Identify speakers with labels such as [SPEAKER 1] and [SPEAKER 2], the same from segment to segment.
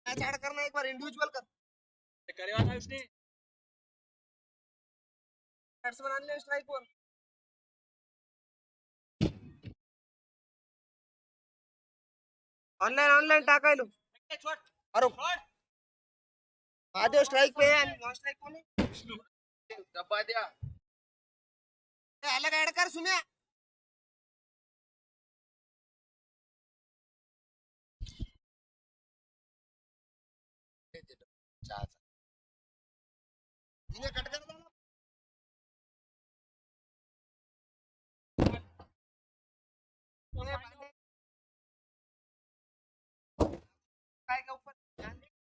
[SPEAKER 1] Match add करना एक बार individual कर
[SPEAKER 2] करेगा था उसने
[SPEAKER 1] बैट्समैन आणले स्ट्राइक वर ऑनलाइन ऑनलाइन टाकायलो अरे महादेव स्ट्राइक पे है आणि नॉन स्ट्राइक कोण आहे डब्बा द्या अलग ऐड कर सुम्या इन्हें कट कर दो काय का ऊपर ध्यान दे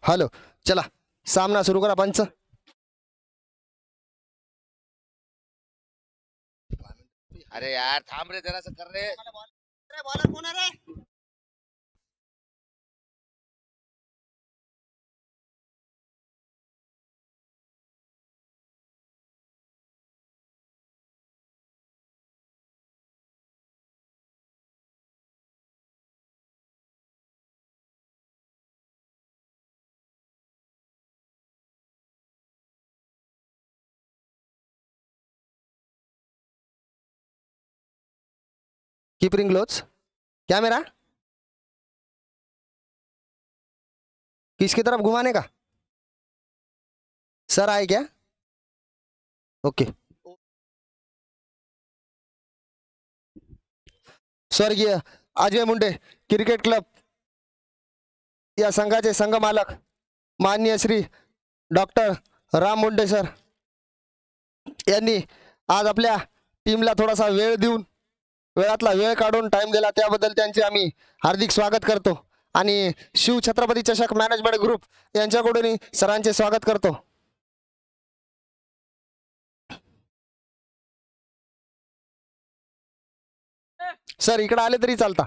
[SPEAKER 3] हेलो चला सामना सुरू करा पंच
[SPEAKER 4] अरे यार थांब रे जरा कर रे
[SPEAKER 1] अरे बॉलर कोण आहे रे
[SPEAKER 3] कीपरिंग ग्लोव्स क्या मेरा किसकी तरफ घुमाने का सर आए क्या ओके स्वर्गीय अजय मुंडे क्रिकेट क्लब या संघाचे संघ मालक माननीय श्री डॉक्टर राम मुंडे सर यांनी आज आपल्या टीमला थोडासा वेळ देऊन वेळातला वेळ काढून टाइम दिला त्याबद्दल त्यांचे आम्ही हार्दिक स्वागत करतो आणि शिव छत्रपती चषक मॅनेजमेंट ग्रुप यांच्याकडून सरांचे स्वागत करतो सर इकडे आले तरी चालता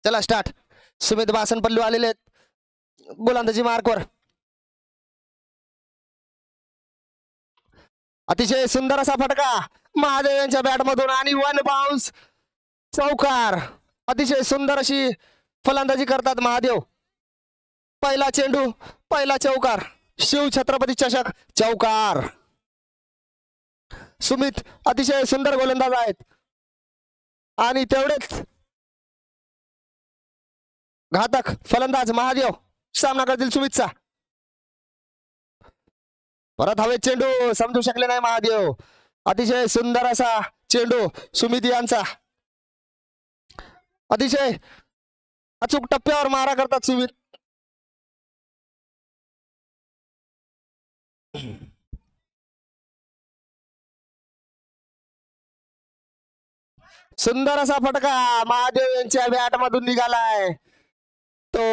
[SPEAKER 3] चला स्टार्ट. सुमित बासनपल्लू आलेले आहेत गोलंदाजी मार्कवर. अतिशय सुंदर असा फटका महादेव यांच्या बॅट मधून आणि वन बाउन्स चौकार. अतिशय सुंदर अशी फलंदाजी करतात महादेव. पहिला चेंडू पहिला चौकार. शिव छत्रपती चषक चौकार. सुमित अतिशय सुंदर गोलंदाज आहेत आणि तेवढेच घातक फलंदाज महादेव. सामना करतील सुमितचा. परत हवेत चेंडू समजू शकले नाही महादेव. अतिशय सुंदर असा चेंडू सुमित यांचा. अतिशय अचूक टप्प्यावर मारा करतात सुमित. सुंदर असा फटका महादेव यांच्या बॅट मधून निघालाय तो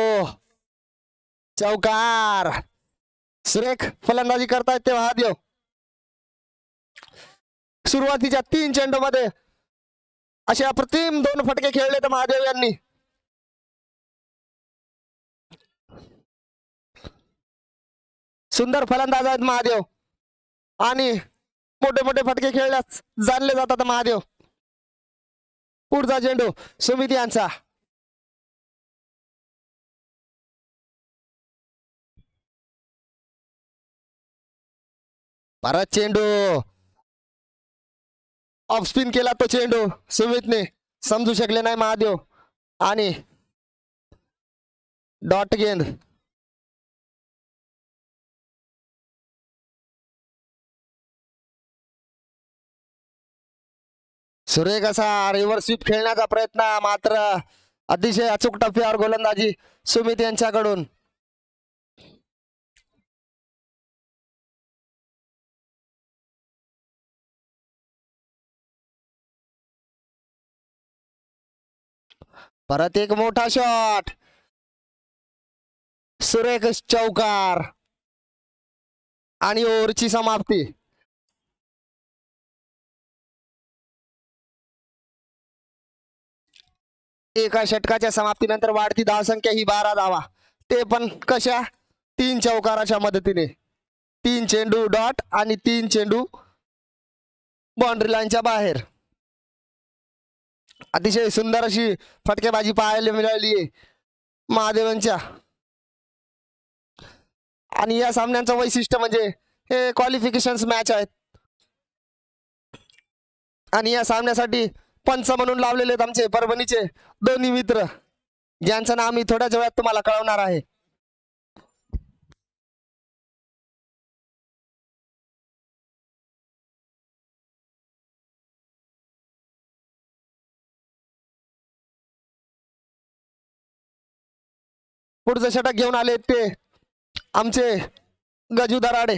[SPEAKER 3] चौकार. सुरेख फलंदाजी करतायत ते महादेव. सुरुवातीच्या 3 चेंडू मध्ये असे अप्रतिम 2 फटके खेळले तर महादेव यांनी. सुंदर फलंदाज आहेत महादेव आणि मोठे मोठे फटके खेळल्यास जाणले जातात महादेव. पुढचा चेंडू सुमित यांचा. परत चेंडू ऑफ स्पिन केला तो चेंडू सुमितने. समजू शकले नाही महादेव आणि डॉट गेंद. सुरेख असा रिव्हर्स स्वीप खेळण्याचा प्रयत्न मात्र अतिशय अचूक टप्प्यावर गोलंदाजी सुमित यांच्याकडून. परत एक मोठा शॉट. सुरेख चौकार आणि ओव्हरची समाप्ती. एका षटकाच्या समाप्तीनंतर वाढती धावसंख्या ही 12 धावा. ते पण कशा 3 चौकाराच्या मदतीने. 3 चेंडू डॉट आणि 3 चेंडू बाउंड्री लाईनच्या बाहेर. अतिशय सुंदर अशी फटकेबाजी पाहायला मिळाली महादेवांच्या. आणि या सामन्यांचं वैशिष्ट्य म्हणजे हे क्वालिफिकेशन मॅच आहेत आणि या सामन्यासाठी पंच म्हणून लावलेले आहेत आमचे परभणीचे दोन्ही मित्र, ज्यांचं नाव मी थोड्याच वेळात तुम्हाला कळवणार आहे. पुढचं षटक घेऊन आले ते आमचे गजू दराडे.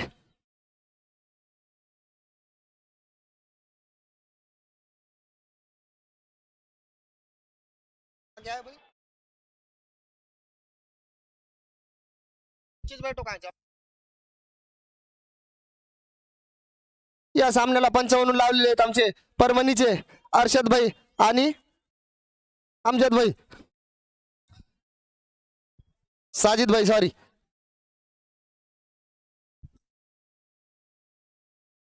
[SPEAKER 3] या सामन्याला पंच म्हणून लावलेले आहेत आमचे परभणीचे अर्षद भाई आणि अमजद भाई, साजिद भाई सॉरी.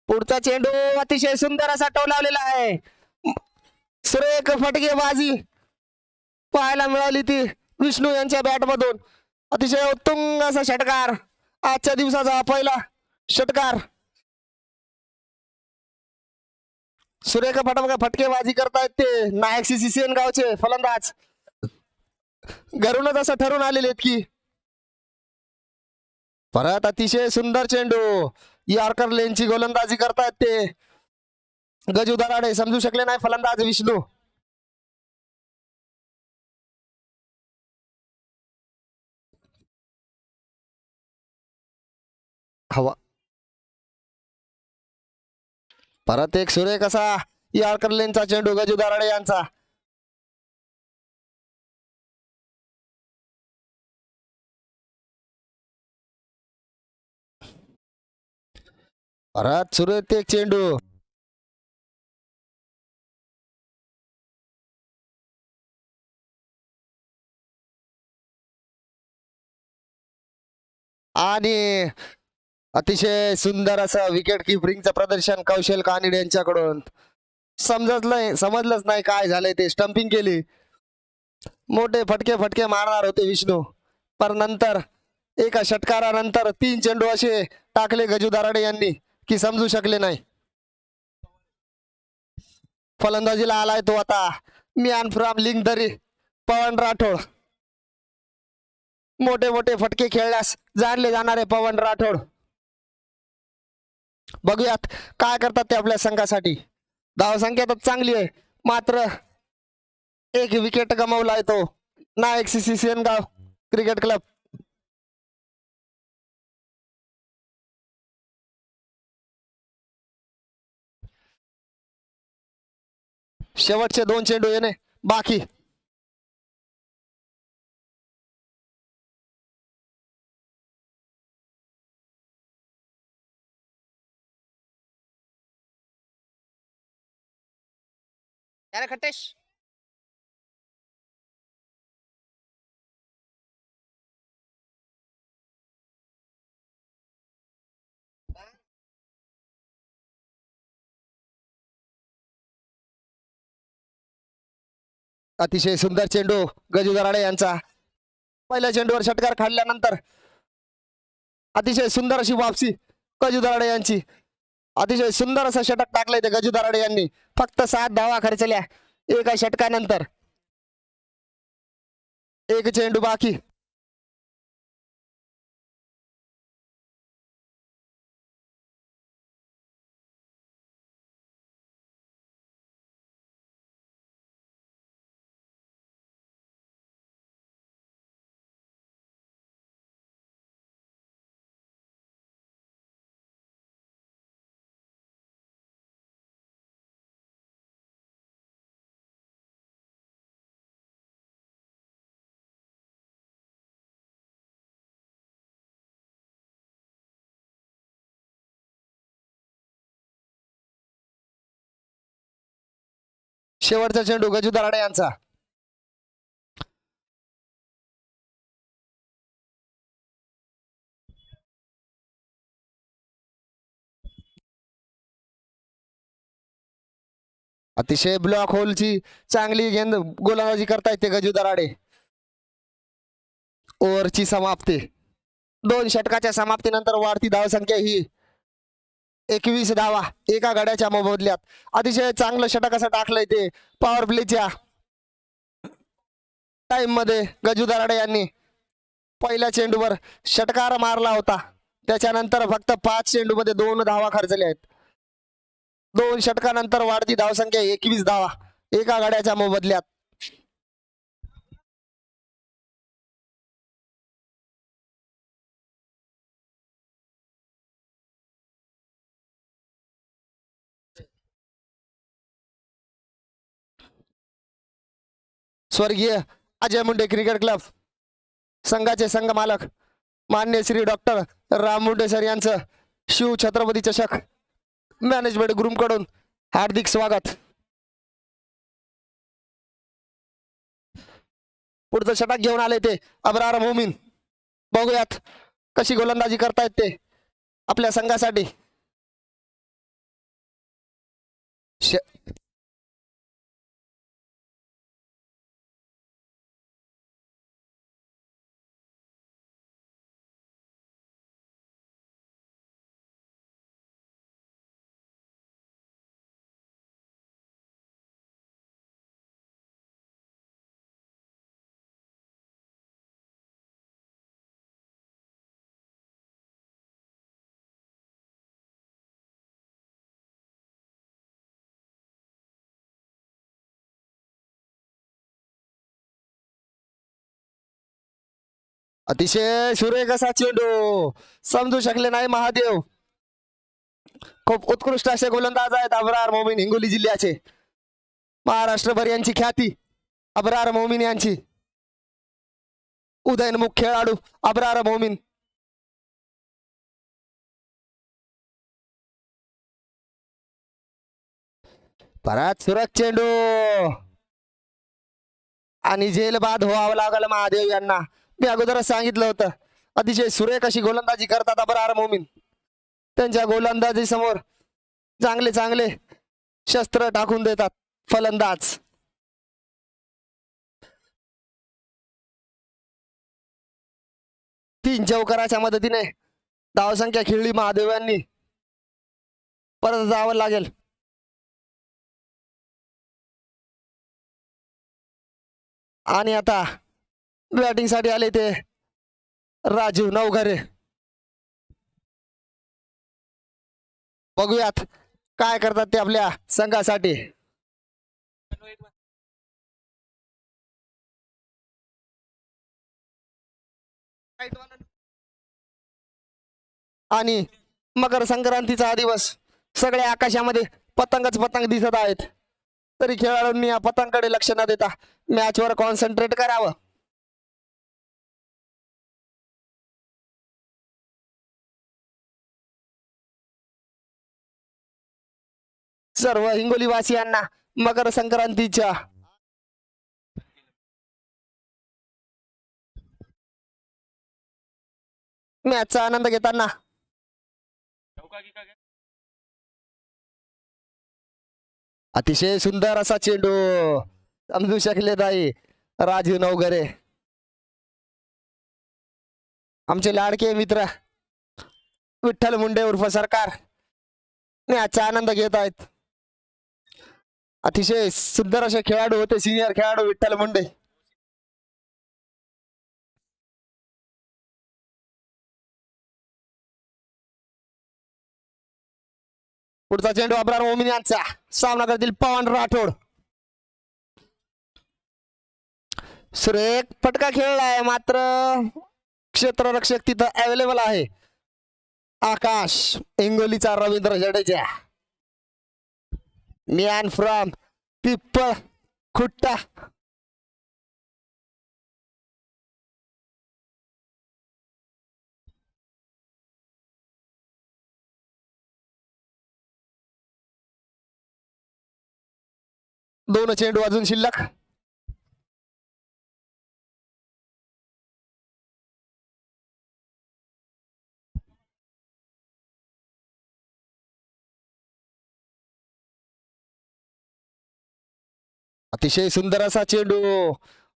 [SPEAKER 3] पुढचा चेंडू अतिशय सुंदर असा टोलावलेला आहे. सुरेख फटकेबाजी पाहायला मिळाली ती विष्णू यांच्या बॅट मधून. अतिशय उत्तुंग असा षटकार, आजच्या दिवसाचा पहिला षटकार. सुरेख फटकेबाजी करतायत ते नायक CCCN गावचे फलंदाज. घरूनच असं ठरून आलेले आहेत की. परत अतिशय सुंदर चेंडू यॉर्कर लेनची गोलंदाजी करतायत ते गजू दराडे. समजू शकले नाही फलंदाज विष्णू. हवा परत एक सुरेख असा यॉर्कर लेनचा चेंडू गजू दराडे यांचा. परत सुरेख एक चेंडू आणि अतिशय सुंदर असं विकेट किपरिंगचं प्रदर्शन कौशल कानिड यांच्याकडून. समजलंच नाही काय झालंय ते. स्टंपिंग केली, मोठे फटके फटके मारणार होते विष्णू, पण नंतर एका षटकारानंतर 3 चेंडू असे टाकले गजू दराडे यांनी की समजू शकले नाही. फलंदाजीला आलाय तो आता मियान फ्रॉम लिंगदरी पवन राठोड. मोठे मोठे फटके खेळल्यास जाणले जाणारे पवन राठोड. बघूयात काय करतात ते आपल्या संघासाठी. धावसंख्या तर चांगली आहे, मात्र एक विकेट गमावलाय तो नायक सीसी सेनगाव क्रिकेट क्लब. शेवटचे 2 चेंडू येणे बाकी.
[SPEAKER 1] यार खट्टेश
[SPEAKER 3] अतिशय सुंदर चेंडू गजू दराडे यांचा. पहिल्या चेंडूवर षटकार काढल्यानंतर अतिशय सुंदर अशी वापसी गजू दराडे यांची. अतिशय सुंदर असं षटक टाकलंय ते गजू दराडे यांनी. फक्त 7 धावा खर्चल्या एका षटकानंतर. एक चेंडू बाकी. शेवटचा चेंडू गजू दराडे यांचा. अतिशय ब्लॉक होलची चांगली गेंद गोलंदाजी करतायत ते गजू दराडे. ओव्हरची समाप्ती. 2 षटकाच्या समाप्तीनंतर वाढती धावसंख्या ही 21 धावा एका गड्याच्या मोबदल्यात. अतिशय चांगलं षटक असं टाकलंय ते पॉवर प्लेच्या टाइम मध्ये गजू दराडे यांनी. पहिल्या चेंडूवर षटकार मारला होता, त्याच्यानंतर फक्त 5 चेंडू मध्ये 2 धावा खर्चल्या आहेत. 2 षटकानंतर वाढती धावसंख्या 21 धावा एका गड्याच्या मोबदल्यात. स्वर्गीय अजय मुंडे क्रिकेट क्लब संघाचे संघ मालक मान्य श्री डॉक्टर राम मुंडे सर यांचं शिव छत्रपती चषक मॅनेजमेंट ग्रुप कडून हार्दिक स्वागत. पुढचं षटक घेऊन आले ते अब्रार मोमीन. बघूयात कशी गोलंदाजी करतायत ते आपल्या संघासाठी. अतिशय सुरेख असा चेंडू. समजू शकले नाही महादेव. खूप उत्कृष्ट असे गोलंदाज आहेत अब्रार मोमीन, हिंगोली जिल्ह्याचे. महाराष्ट्रभर यांची ख्याती अब्रार मोमीन यांची. उदयनमुख खेळाडू अब्रार मोमीन. परत सुरत चेंडू आणि जेल बाद व्हावं लागलं महादेव यांना. मी अगोदरच सांगितलं होतं अतिशय सुरेख अशी गोलंदाजी करतात अबरार मोमीन. त्यांच्या गोलंदाजी समोर चांगले चांगले शस्त्र टाकून देतात फलंदाज. तीन चौकाराच्या मदतीने धावसंख्या खेळली महादेव यांनी. परत जावं लागेल. आणि आता बॅटिंग साठी आले ते राजीव नवघरे. बघूयात काय करतात ते आपल्या संघासाठी. आणि मकर संक्रांतीचा हा दिवस सगळ्या आकाशामध्ये पतंगच पतंग दिसत आहेत. तरी खेळाडूंनी या पतंगाकडे लक्ष न देता मॅचवर कॉन्सन्ट्रेट करावं. सर्व हिंगोली वासियांना मकर संक्रांतीच्या मॅचचा आनंद घेताना अतिशय सुंदर असा चेंडू समजू शकले नाही राजीव नवघरे. आमचे लाडके मित्र विठ्ठल मुंडे उर्फ सरकार मॅचचा आनंद घेत आहेत. अतिशय सुंदर असे खेळाडू होते सिनियर खेळाडू विठ्ठल मुंडे. पुढचा चेंडू अब्रार मोमीन यांचा. सामना करतील पवन राठोड. सुरेख फटका खेळलाय मात्र क्षेत्ररक्षक तिथं अवेलेबल आहे. आकाश हिंगोलीचा रवींद्र जडेजा. मॅन फ्रॉम पिप्पळ खुट्टा. दोन चेंडू अजून शिल्लक. अतिशय सुंदर असा चेंडू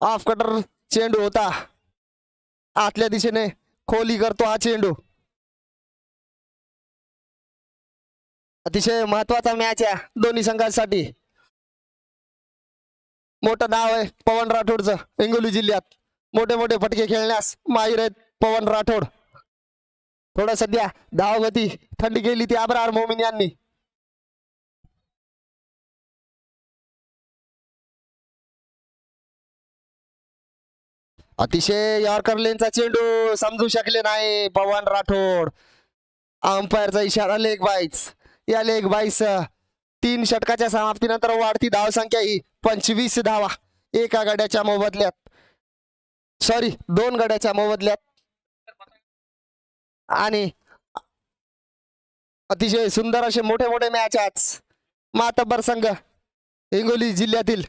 [SPEAKER 3] ऑफ कटर चेंडू होता. आतल्या दिशेने खोली करतो हा चेंडू. अतिशय महत्वाचा मॅच आहे दोन्ही संघांसाठी. मोठं नाव आहे पवन राठोडचं. हिंगोली जिल्ह्यात मोठे मोठे फटके खेळण्यास माहीर आहेत पवन राठोड. थोडं सध्या धावगती थंडी केली ती अब्रार मोमीन यांनी. अतिशय यॉर्कर लेनचा चेंडू समजू शकले नाही पवन राठोड. अंपायरचा इशारा लेग बाईस. या लेग बाईस 3 षटकाच्या समाप्तीनंतर वाढती धावसंख्या ही 25 धावा एका गड्याच्या मोबदल्यात. सॉरी 2 गड्याच्या मोबदल्यात. आणि अतिशय सुंदर असे मोठे मोठे मॅच आज मातब्बर संघ हिंगोली जिल्ह्यातील.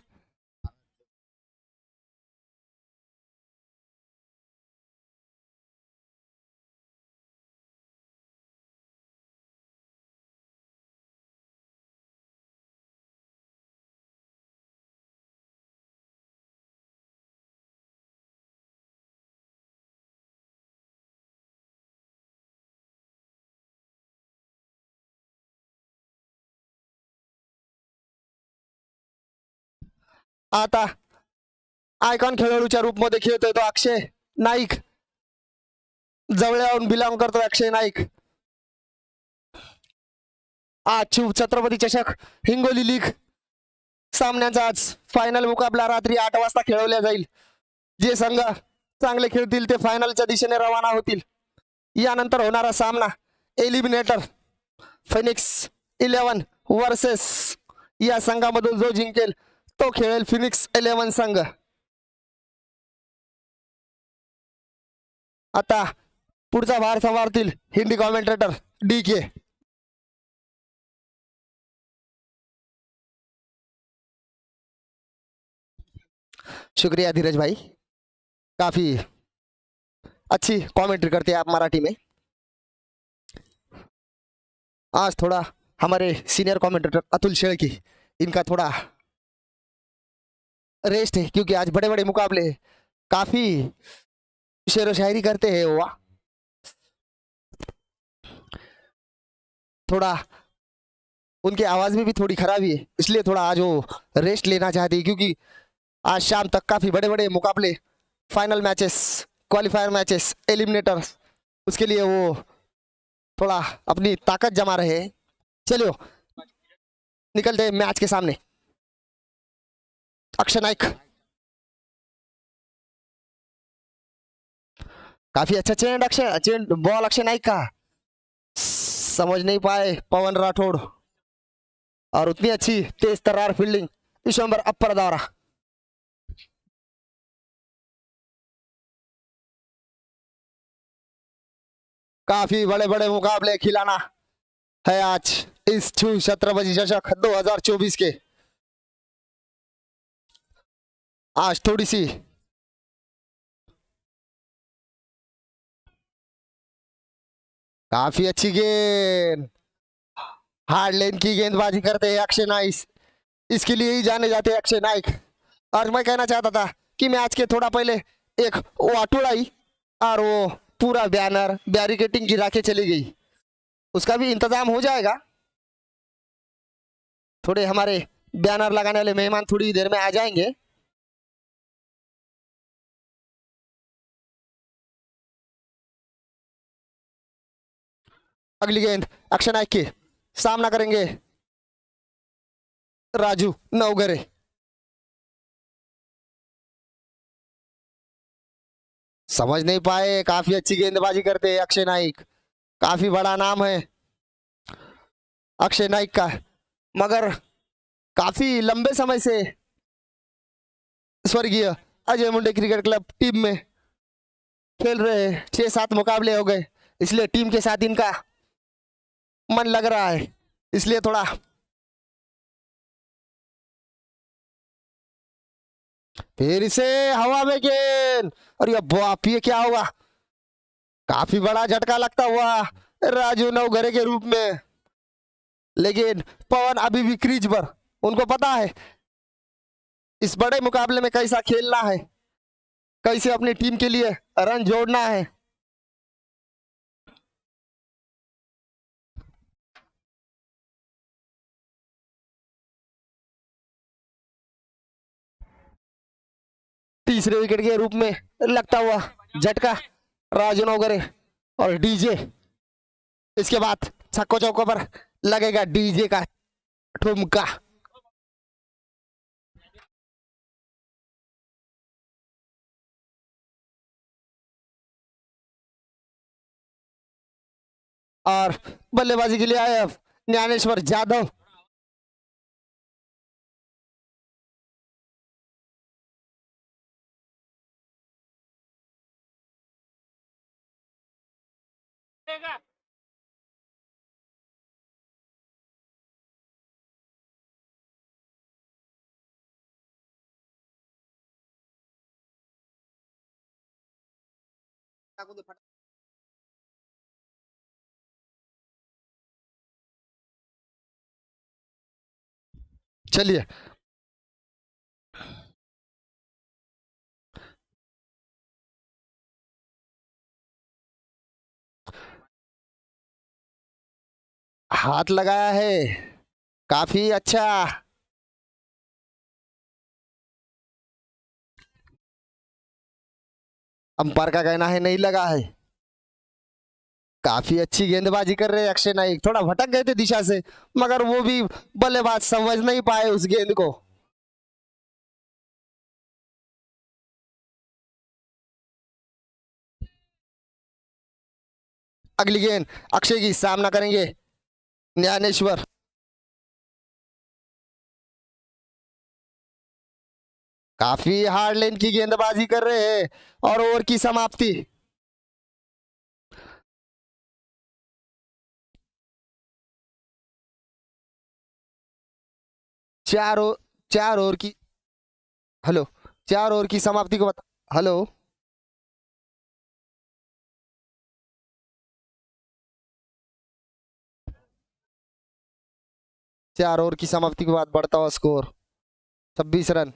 [SPEAKER 3] आता आयकॉन खेळाडूच्या रूपमध्ये खेळतोय तो अक्षय नाईक. जवळून बिलॉंग करतो अक्षय नाईक. आज छत्रपती चषक हिंगोली लीग सामन्यांचा आज फायनल मुकाबला रात्री 8 वाजता खेळवला जाईल. जे संघ चांगले खेळतील ते फायनलच्या दिशेने रवाना होतील. यानंतर होणारा सामना एलिमिनेटर फिनिक्स 11 वर्सेस या संघामधून जो जिंकेल तो खेळेल फिनिक्स 11 संघ. आता पुढचा भार संभाळतील हिंदी कॉमेंटेटर DK. शुक्रिया धीरज भाई. काफी अच्छी कमेंट्री करते हैं आप मराठी में। आज थोड़ा हमारे सीनियर कमेंटेटर अतुल शेळके इनका थोड़ा रेस्ट है, क्योंकि आज बड़े बड़े मुकाबले काफी शेर व शायरी करते हैं वो। थोड़ा उनकी आवाज में भी थोड़ी खराबी है, इसलिए थोड़ा आज वो रेस्ट लेना चाहती है, क्योंकि आज शाम तक काफी बड़े बड़े मुकाबले, final matches, qualifier matches, eliminator, उसके लिए वो थोड़ा अपनी ताकत जमा रहे हैं। चलिए निकलते हैं मैच के सामने। अक्षय नाइक काफी अच्छा चेंड बॉल अक्षय नाइक का, समझ नहीं पाए पवन राठौड़, और उतनी अच्छी तेज तर्रार फील्डिंग विश्वंबर अप्पर द्वारा। काफी बड़े बड़े मुकाबले खिलाना है आज इस छत्रपति चषक 2024 के। आज थोड़ी सी काफी अच्छी गेंद, हार्ड लेन की गेंदबाजी करते हैं अक्षय नाइक, इसके लिए ही जाने जाते हैं अक्षय नाइक। और मैं कहना चाहता था कि मैच के थोड़ा पहले एक वाटुड़ आई और वो पूरा बैनर बैरिकेटिंग गिरा के चली गई, उसका भी इंतजाम हो जाएगा। थोड़े हमारे बैनर लगाने वाले मेहमान थोड़ी देर में आ जाएंगे। अगली गेंद अक्षय नाइक की, सामना करेंगे राजू नवघरे। समझ नहीं पाए, काफी अच्छी गेंदबाजी करते हैं अक्षय नाइक, काफी बड़ा नाम है अक्षय नाइक का, मगर काफी लंबे समय से स्वर्गीय अजय मुंडे क्रिकेट क्लब टीम में खेल रहे हैं। 6-7 मुकाबले हो गए, इसलिए टीम के साथ इनका मन लग रहा है, इसलिए थोड़ा फिर इसे हवा में गेंद, और ये बाप, ये क्या हुआ, काफी बड़ा झटका लगता हुआ राजू नवघरे के रूप में। लेकिन पवन अभी भी क्रीज पर, उनको पता है इस बड़े मुकाबले में कैसा खेलना है, कैसे अपनी टीम के लिए रन जोड़ना है। तीसरे विकेट के रूप में लगता हुआ झटका राजू नवघरे और डीजे, इसके बाद छक्को चौको पर लगेगा डीजे का ठुमका। और बल्लेबाजी के लिए आए अब ज्ञानेश्वर जाधव। चलिए हाथ लगाया है, काफी अच्छा। अंपायर का कहना है नहीं लगा है। काफी अच्छी गेंदबाजी कर रहे हैं अक्षय नाइक, थोड़ा भटक गए थे दिशा से, मगर वो भी बल्लेबाज समझ नहीं पाए उस गेंद को। अगली गेंद अक्षय की, सामना करेंगे ज्ञानेश्वर। काफी हार्ड लेन की गेंदबाजी कर रहे हैं और ओवर की समाप्ति। चार ओवर की, हेलो, 4 ओवर की समाप्ति को बता, हेलो 4 ओवर की समाप्ति के बाद बढ़ता हुआ स्कोर 26 रन।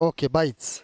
[SPEAKER 3] ओके बाईच।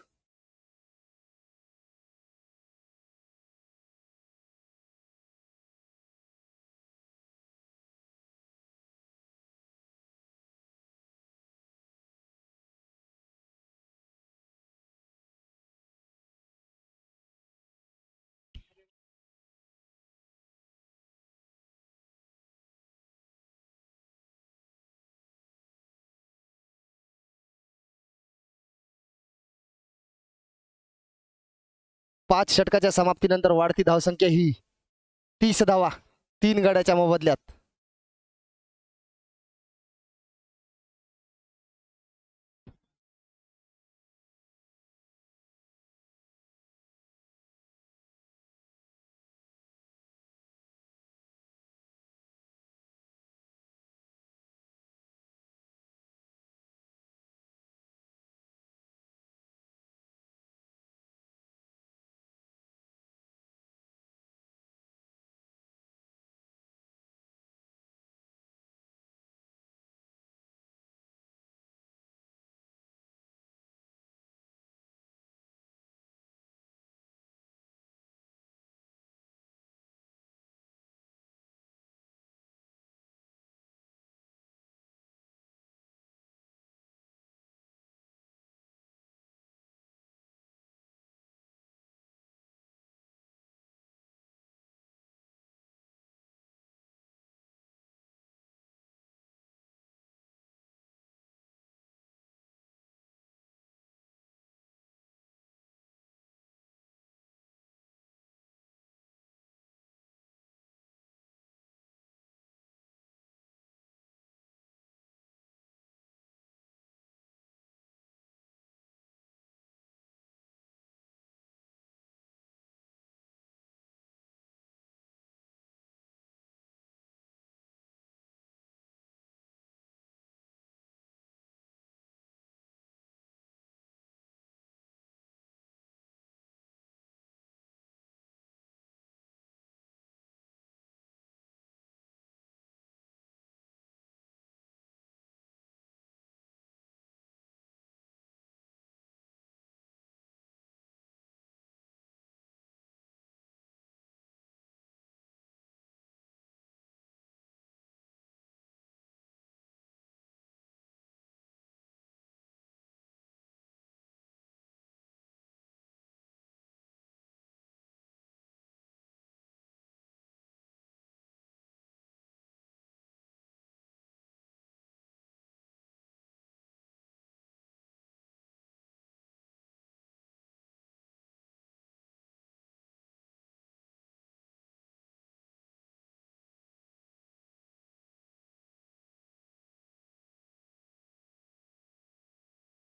[SPEAKER 3] पाच षटकाच्या समाप्तीनंतर वाढती धावसंख्या ही 30 धावा 3 गड्याच्या मोबदल्यात।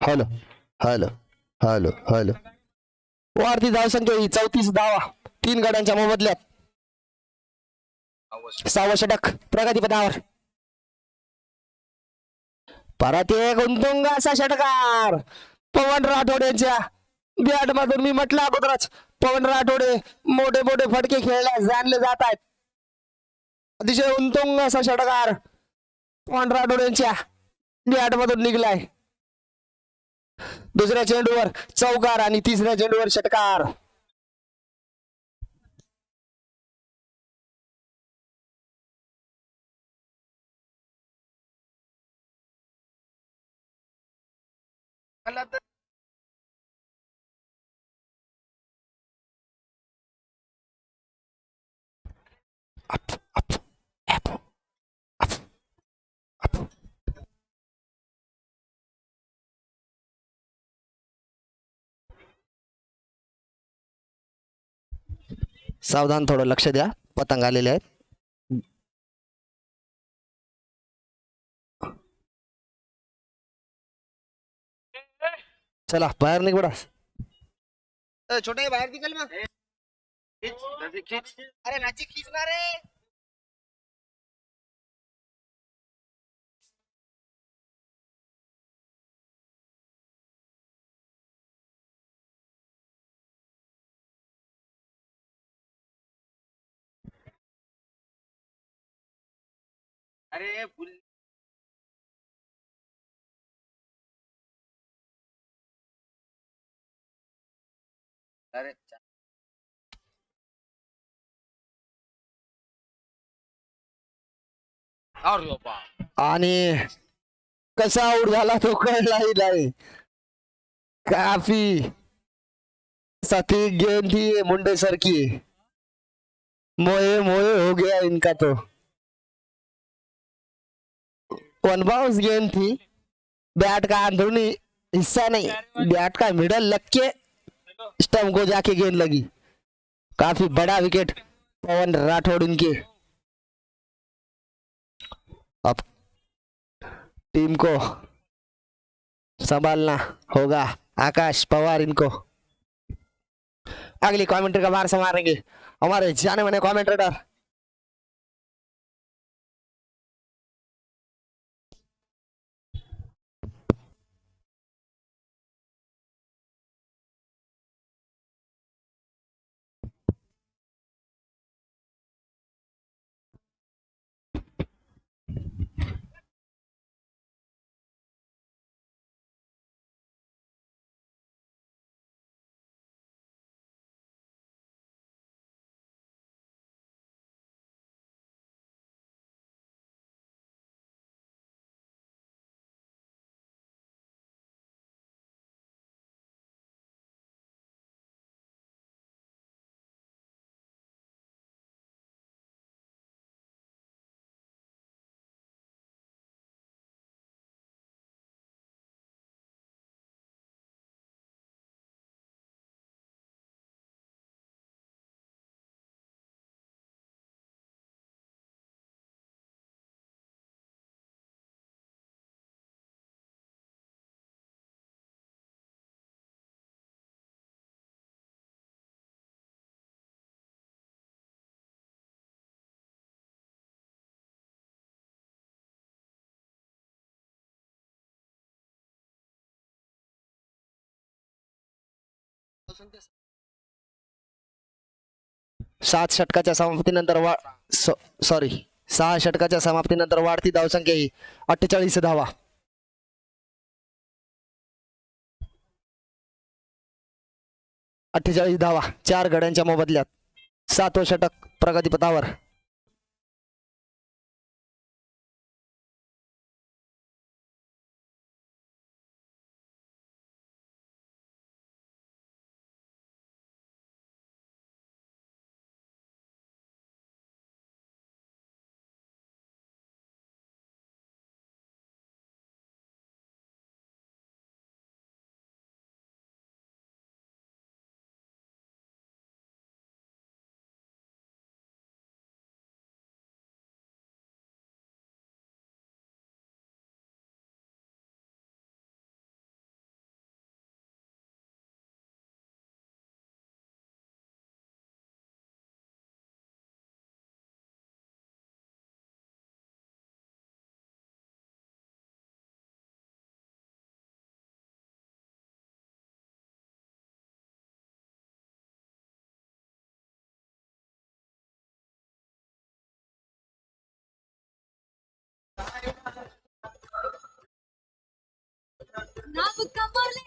[SPEAKER 3] हॅलो हॅलो हॅलो हॅलो वाढती धावसंख्या ही 34 धावा 3 गड्यांच्या मोबदल्यात. 6वं षटक प्रगतीपथावर. परत एक उंतुंग असा षटकार पवन राठोड यांच्या बॅट मधून. मी म्हटलं अगोदरच पवन राठोडे मोठे मोठे फटके खेळण्यास जाणले जात आहेत. अतिशय उंतुंग असा षटकार पवन राठोड यांच्या बॅट मधून निघलाय. दुसऱ्या चेंडूवर चौकार आणि तिसऱ्या चेंडूवर षटकार.
[SPEAKER 1] मला तर
[SPEAKER 3] सावधान, थोडं लक्ष द्या, पतंग आलेले आहेत. चला बाहेर निघा.
[SPEAKER 1] छोटे बाहेर निघाल मग. खीच, नदी खीच. अरे नाची खीच ना रे. अरे फुल. अरे और बाबा.
[SPEAKER 3] आणि कसा आउट झाला तो कळलाही नाही. काफी सती गेंद थी मुंडे सर की. मोए मोए हो गया इनका तो. वन बाउंस गेंद थी. बैट का अंदरूनी हिस्सा नहीं, बैट का मिडल लग के स्टंप को जाके गेंद लगी. काफी बड़ा विकेट पवन राठौड़ इनके. अब टीम को संभालना होगा. आकाश पवार इनको अगली कमेंट्री का बार संभालेंगे हमारे जाने माने कमेंटेटर सात षटकाच्या समाप्तीनंतर सॉरी 6 षटकाच्या समाप्तीनंतर वाढती धावसंख्या ही 48 धावा. 48 धावा 4 गड्यांच्या मोबदल्यात. 7वं षटक प्रगतीपथावर.
[SPEAKER 5] नाम कमाले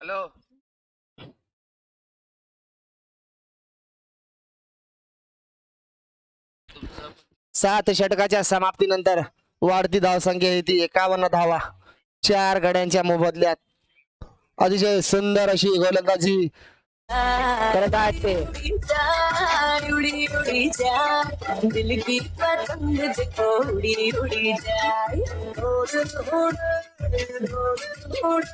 [SPEAKER 4] हॅलो.
[SPEAKER 3] 7 षटकाच्या समाप्तीनंतर वाढती धावसंख्या येते 51 धावा 4 गड्यांच्या मोबदल्यात. अतिशय सुंदर अशी गोलंदाजी करत आहेत ते.
[SPEAKER 5] उड़ी उड़ी जाए दिल की पतंग देखो उड़ी उड़ी जाए उड़ उड़ उड़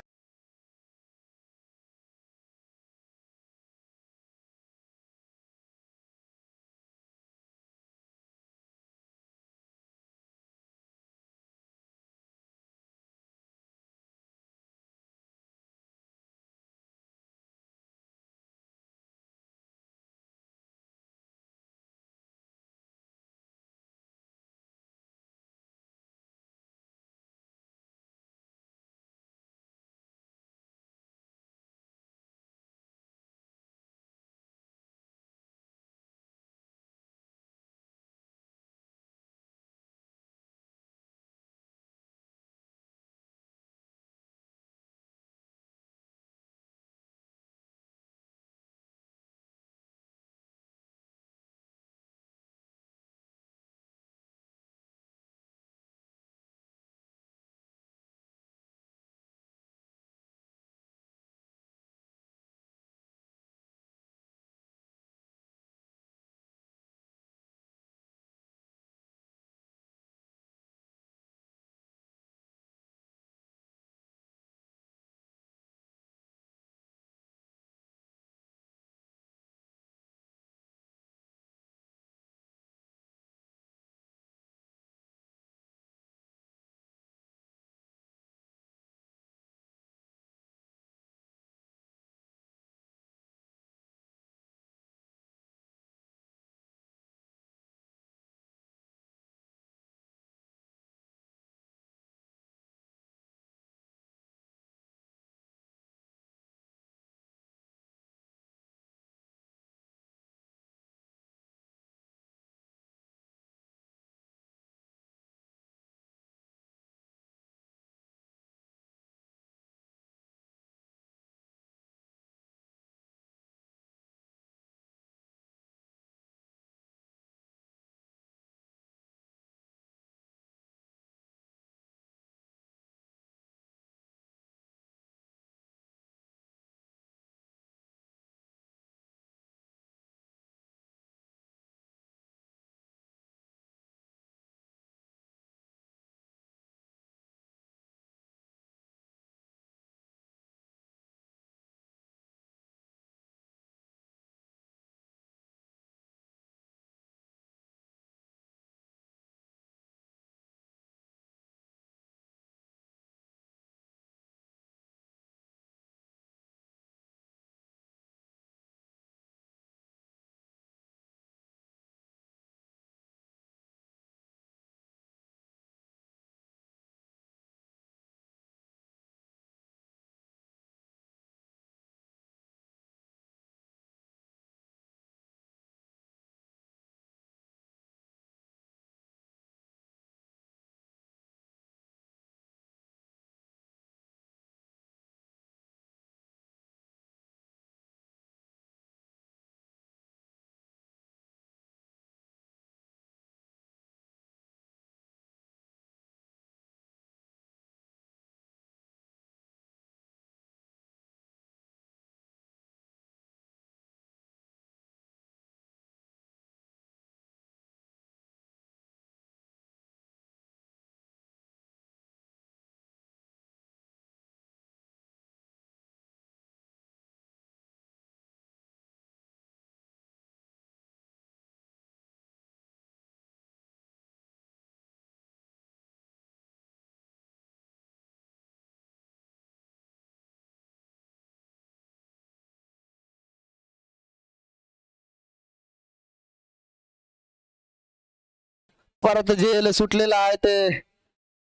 [SPEAKER 3] परत जेल सुटलेला आहे ते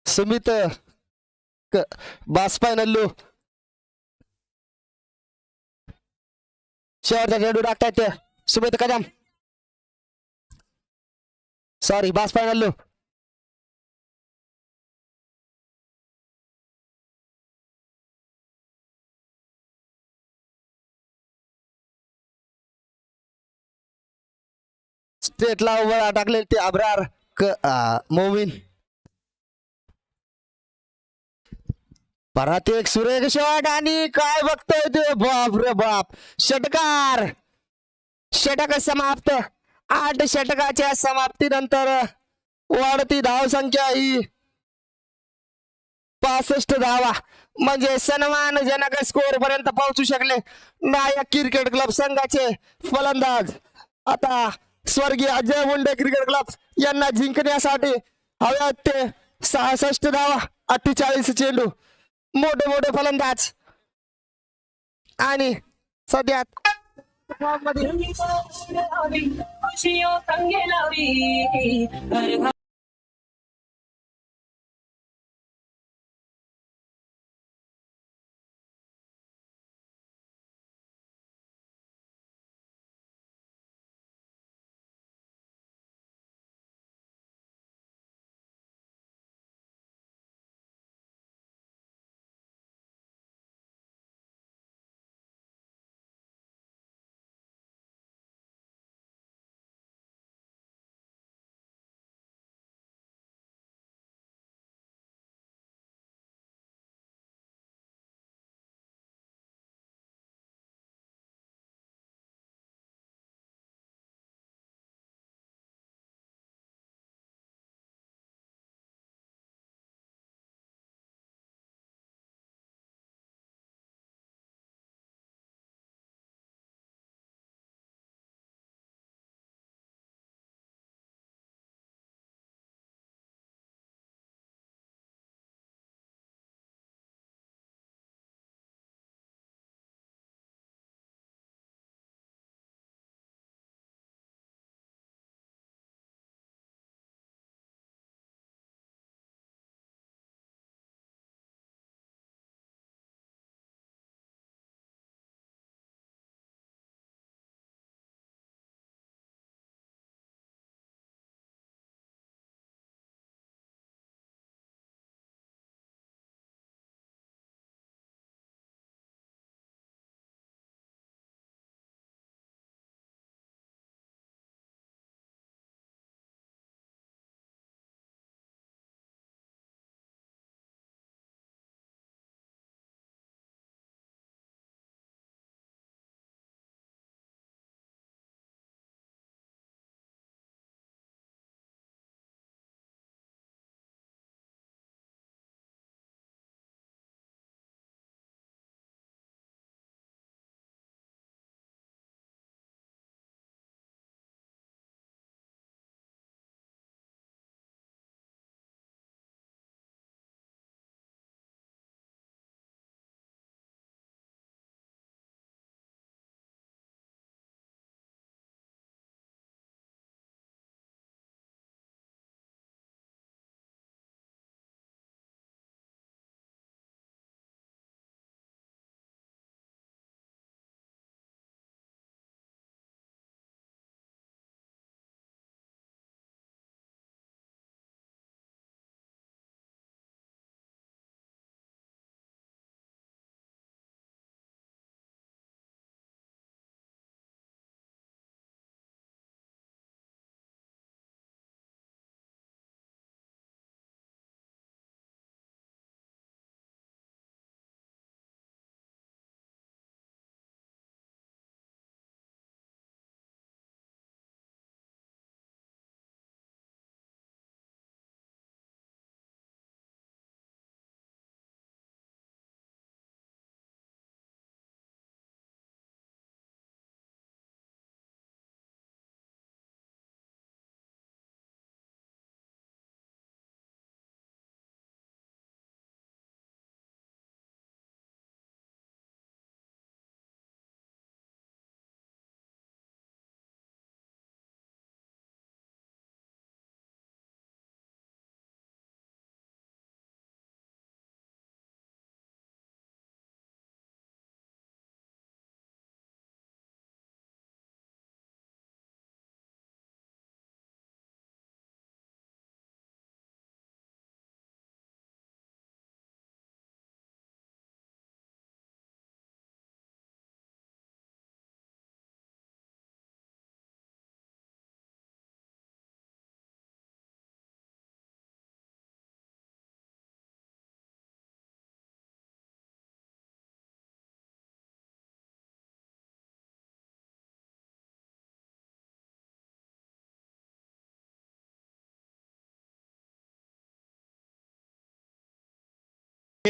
[SPEAKER 3] सुमित बासपाय नल्लू शेवटचा चेंडू टाकतायत ते सुमित कदम सॉरी बासपाय नल्लू स्टेटला उभा टाकले ते अब्रार मोमीन परत एक सुरेख शॉट आणि काय बघतोय ते बाप रे बाप षटकार षटक समाप्त 8 षटकाच्या समाप्तीनंतर वाढती धावसंख्या ही 65 धावा म्हणजे सन्मानजनक स्कोर पर्यंत पोहोचू शकले नायक क्रिकेट क्लब संघाचे फलंदाज आता स्वर्गीय अजय मुंडे क्रिकेट क्लब यांना जिंकण्यासाठी हव्यात ते 66 धावा 48 चेंडू मोठे मोठे फलंदाज आणि सध्या
[SPEAKER 5] खुशियों संगे लावी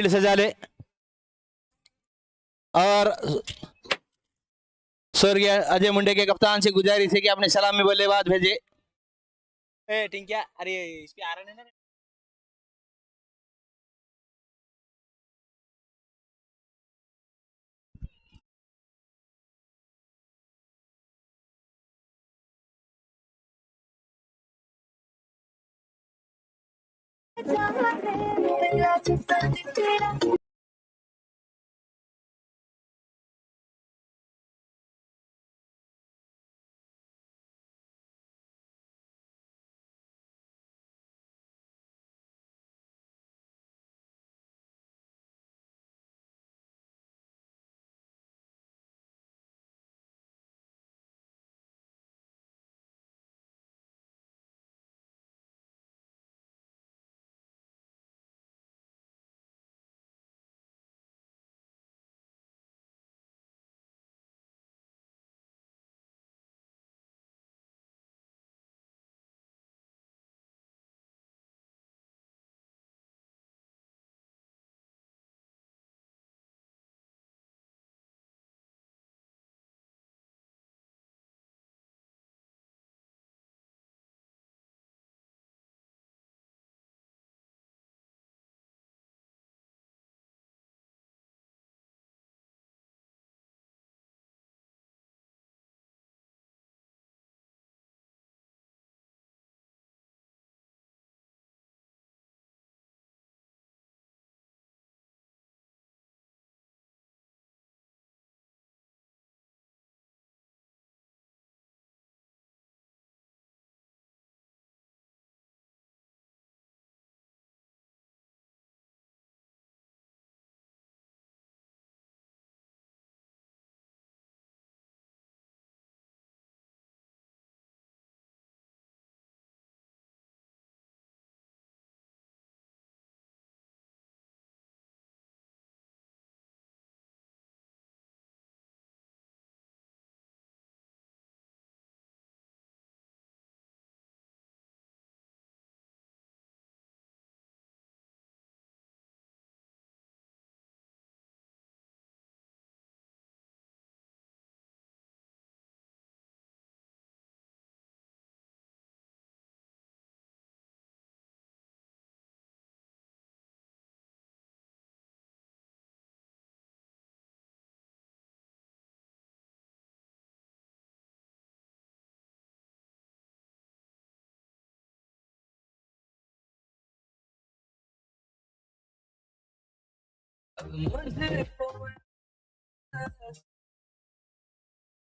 [SPEAKER 6] फील्ड से जा ले। और स्वर्गीय अजय मुंडे के कप्तान से गुजारिश है कि अपने सलामी बल्लेबाज भेजे।
[SPEAKER 2] ए टिंकिया, अरे इस पे आ रहा है ना।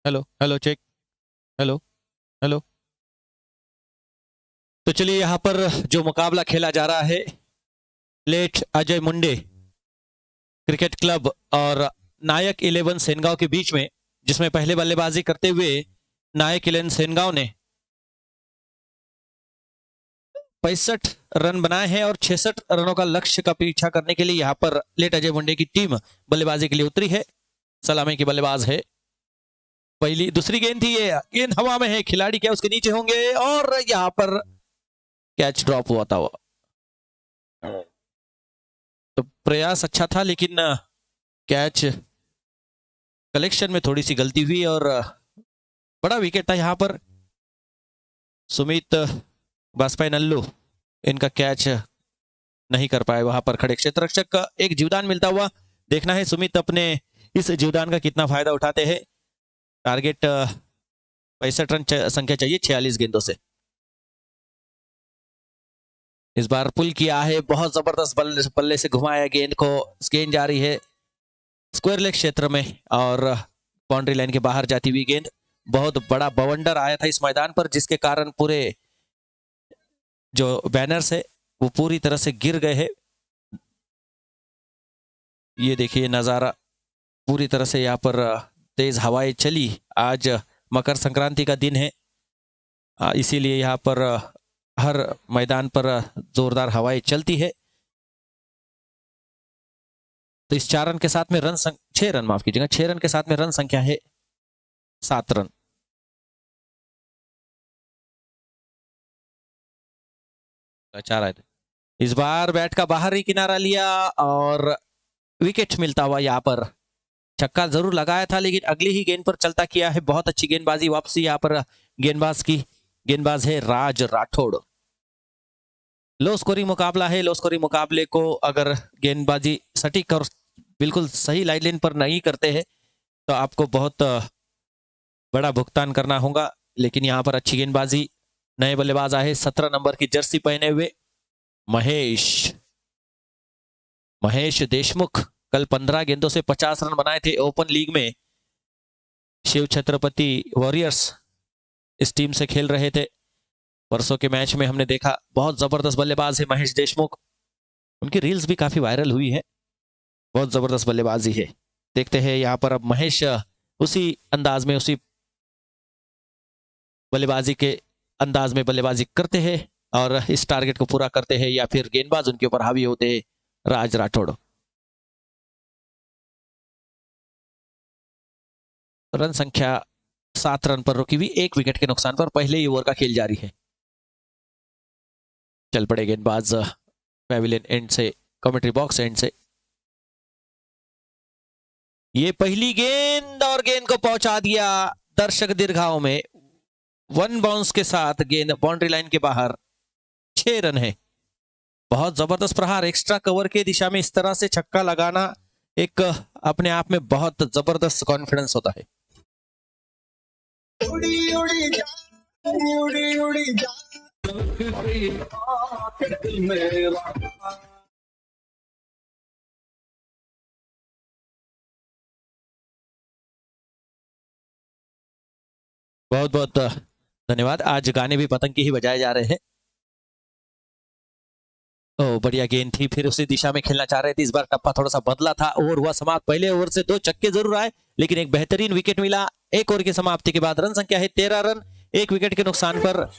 [SPEAKER 6] Hello hello check. Hello hello. तो चलिए यहाँ पर जो मुकाबला खेला जा रहा है लेट अजय मुंडे क्रिकेट क्लब और नायक 11 सेनगांव के बीच में, जिसमें पहले बल्लेबाजी करते हुए नायक 11 सेनगांव ने 65 रन बनाए हैं और 66 रनों का लक्ष्य का पीछा करने के लिए यहाँ पर लेट अजय मुंडे की टीम बल्लेबाजी के लिए उतरी है। सलामी की बल्लेबाज है। पहली दूसरी गेंद थी, ये गेंद हवा में है, खिलाड़ी क्या उसके नीचे होंगे और यहाँ पर कैच ड्रॉप हुआ था। तो प्रयास अच्छा था लेकिन कैच कलेक्शन में थोड़ी सी गलती हुई और बड़ा विकेट था यहाँ पर। सुमित बाजपेयी नल्लू इनका कैच नहीं कर पाए। वहां पर खड़े क्षेत्र रक्षक का एक जीवदान मिलता हुआ देखना है सुमित अपने इस जीवदान का कितना फायदा उठाते हैं। टारगेट 65 रन संख्या चाहिए 46 गेंदों से। इस बार पुल किया है, बहुत जबरदस्त बल्ले से घुमाया गेंद को। गेंद जा रही है स्क्वायर लेग क्षेत्र में और बाउंड्री लाइन के बाहर जाती हुई गेंद। बहुत बड़ा बवंडर आया था इस मैदान पर जिसके कारण पूरे जो बैनर्स है वो पूरी तरह से गिर गए हैं। ये देखिए नजारा, पूरी तरह से यहाँ पर तेज हवाएं चली। आज मकर संक्रांति का दिन है, इसीलिए यहाँ पर हर मैदान पर जोरदार हवाएं चलती है। तो इस 4 रन के साथ में 6 रन माफ कीजिएगा, 6 रन के साथ में रन संख्या है 7 रन। चार आए थे। इस बार बैट का बाहरी किनारा लिया और विकेट मिलता हुआ यहाँ पर। छक्का जरूर लगाया था लेकिन अगली ही गेंद पर चलता किया है। बहुत अच्छी गेंदबाजी वापसी यहाँ पर गेंदबाज की। गेंदबाज है राज राठौड़। लो स्कोरिंग मुकाबला है। लो स्कोरिंग मुकाबले को अगर गेंदबाजी सटीक और बिल्कुल सही लाइन पर नहीं करते हैं तो आपको बहुत बड़ा भुगतान करना होगा। लेकिन यहाँ पर अच्छी गेंदबाजी। नए बल्लेबाज आए 17 नंबर की जर्सी पहने हुए महेश देशमुख। कल 15 गेंदों से 50 रन बनाए थे ओपन लीग में। शिव छत्रपति वॉरियर्स इस टीम से खेल रहे थे। परसों के मैच में हमने देखा बहुत जबरदस्त बल्लेबाज है महेश देशमुख। उनकी रील्स भी काफी वायरल हुई है। बहुत जबरदस्त बल्लेबाजी है। देखते हैं यहाँ पर अब महेश उसी अंदाज में, उसी बल्लेबाजी के अंदाज में बल्लेबाजी करते हैं और इस टारगेट को पूरा करते हैं या फिर गेंदबाज उनके ऊपर हावी होते हैं। राज राठौड़। रन संख्या 7 रन पर रुकी हुई, 1 विकेट के नुकसान पर पहले ही ओवर का खेल जारी है। चल पड़े गेंदबाज पैविलियन एंड से, कमेंट्री बॉक्स एंड से। ये पहली गेंद और गेंद को पहुंचा दिया दर्शक दीर्घाओं में। 1 बाउंस के साथ गेंद बाउंड्री लाइन के बाहर। 6 रन है। बहुत जबरदस्त प्रहार। एक्स्ट्रा कवर के दिशा में इस तरह से छक्का लगाना एक अपने आप में बहुत जबरदस्त कॉन्फिडेंस होता है। बहुत बहुत धन्यवाद। आज गाने भी पतंग के ही बजाए जा रहे हैं। ओ बढ़िया गेंद थी, फिर उसी दिशा में खेलना चाह रहे थे। इस बार टप्पा थोड़ा सा बदला था। ओवर हुआ समाप्त। पहले ओवर से 2 छक्के जरूर आए लेकिन एक बेहतरीन विकेट मिला। 1 ओवर की समाप्ति के बाद रन संख्या है 13 रन, 1 विकेट के नुकसान पर।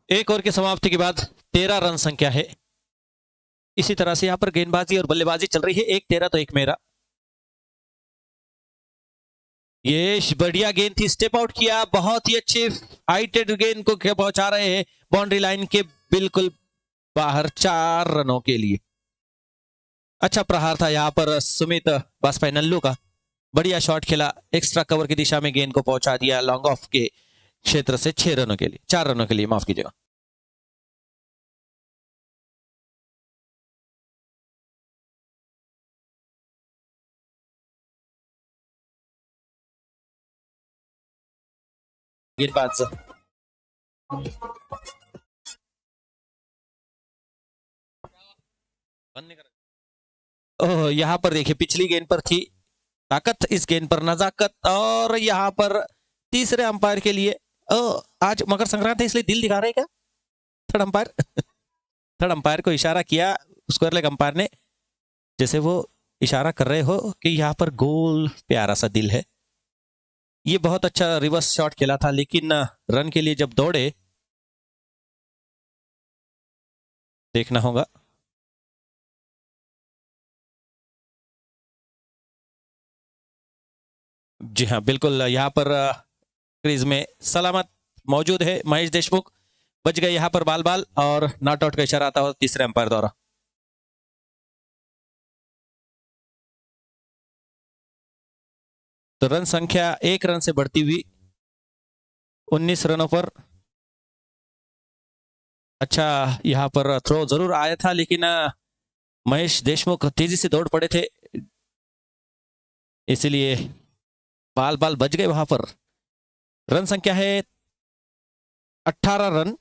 [SPEAKER 6] एक ओवर की समाप्ति के बाद 13 रन संख्या है। इसी तरह से यहां पर गेंदबाजी और बल्लेबाजी चल रही है। 1 तेरा तो 1 मेरा। ये बढ़िया गेंद थी, स्टेप आउट किया। बहुत ही अच्छे हाइटेड गेंद को पहुंचा रहे हैं बाउंड्री लाइन के बिल्कुल बाहर 4 रनों के लिए। अच्छा प्रहार था यहां पर सुमित बाजपेयी नल्लू का। बढ़िया शॉट खेला। एक्स्ट्रा कवर की दिशा में गेंद को पहुंचा दिया लॉन्ग ऑफ के क्षेत्र से 6 रनों के लिए, 4 रनों के लिए, माफ कीजिएगा। गेंदबाज ओह, यहां पर देखिए पिछली गेंद पर थी ताकत, इस गेंद पर नजाकत। और यहां पर तीसरे अंपायर के लिए आज मकर संक्रांति इसलिए दिल दिखा रहे क्या थर्ड अंपायर? थर्ड अंपायर को इशारा किया स्क्वायर लेग अंपायर ने, जैसे वो इशारा कर रहे हो कि यहाँ पर गोल प्यारा सा दिल है। ये बहुत अच्छा रिवर्स शॉट खेला था लेकिन रन के लिए जब दौड़े देखना होगा। जी हाँ बिल्कुल, यहाँ पर क्रीज में सलामत मौजूद है महेश देशमुख। बच गए यहाँ पर बाल बाल और नॉट आउट का इशारा आता हुआ तीसरे अंपायर द्वारा। तो रन संख्या 1 रन से बढ़ती हुई 19 रनों पर। अच्छा यहां पर थ्रो जरूर आया था लेकिन महेश देशमुख तेजी से दौड़ पड़े थे, इसलिए बाल बाल बच गए वहां पर। रन संख्या है 18 रन।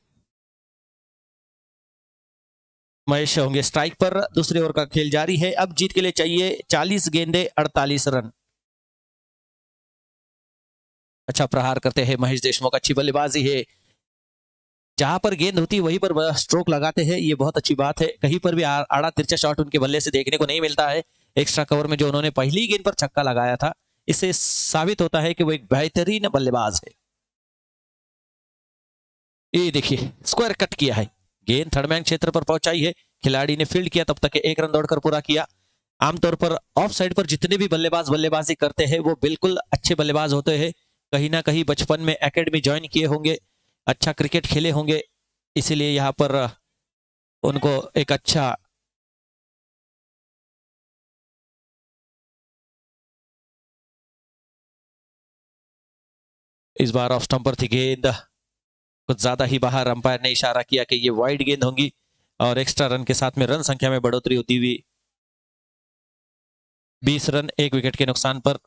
[SPEAKER 6] महेश होंगे स्ट्राइक पर। दूसरे ओवर का खेल जारी है। अब जीत के लिए चाहिए 40 गेंदे 48 रन। अच्छा प्रहार करते हैं महेश देशमुख। अच्छी बल्लेबाजी है। जहां पर गेंद होती है वहीं पर स्ट्रोक लगाते हैं, ये बहुत अच्छी बात है। कहीं पर भी आड़ा तिरछा शॉट उनके बल्ले से देखने को नहीं मिलता है। एक्स्ट्रा कवर में जो उन्होंने पहली गेंद पर छक्का लगाया था, इससे साबित होता है कि वो एक बेहतरीन बल्लेबाज है। ये देखिए स्क्वायर कट किया है, गेंद थर्ड मैन क्षेत्र पर पहुंचाई है, खिलाड़ी ने फील्ड किया, तब तक 1 रन दौड़कर पूरा किया। आमतौर पर ऑफ साइड पर जितने भी बल्लेबाज बल्लेबाजी करते हैं वो बिल्कुल अच्छे बल्लेबाज होते हैं। कहीं ना कहीं बचपन में एकेडमी ज्वाइन किए होंगे, अच्छा क्रिकेट खेले होंगे, इसीलिए यहाँ पर उनको एक अच्छा इस बार ऑफ स्टंप पर थी गेंद, कुछ ज्यादा ही बाहर। अंपायर ने इशारा किया कि ये वाइड गेंद होंगी और एक्स्ट्रा रन के साथ में रन संख्या में बढ़ोतरी होती हुई 20 रन 1 विकेट के नुकसान पर।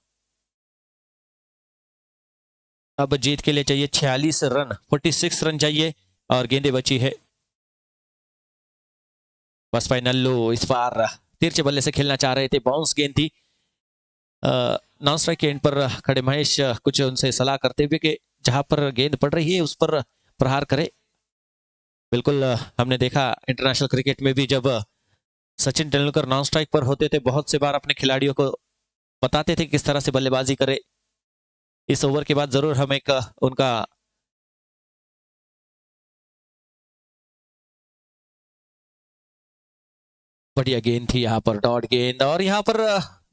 [SPEAKER 6] अब जीत के लिए चाहिए 46 रन, 46 रन चाहिए और गेंदें बची है। बस फाइनल इस बार तिरछे बल्ले से खेलना चाह रहे थे, बाउंस गेंद थी। नॉन स्ट्राइक के एंड पर खड़े महेश कुछ उनसे सलाह करते हुए कि जहां पर गेंद पड़ रही है उस पर प्रहार करे। बिल्कुल हमने देखा इंटरनेशनल क्रिकेट में भी जब सचिन तेंदुलकर नॉन स्ट्राइक पर होते थे, बहुत से बार अपने खिलाड़ियों को बताते थे किस तरह से बल्लेबाजी करे। इस ओवर के बाद जरूर हम एक उनका बढ़िया गेंद थी यहाँ पर, डॉट गेंद, और यहाँ पर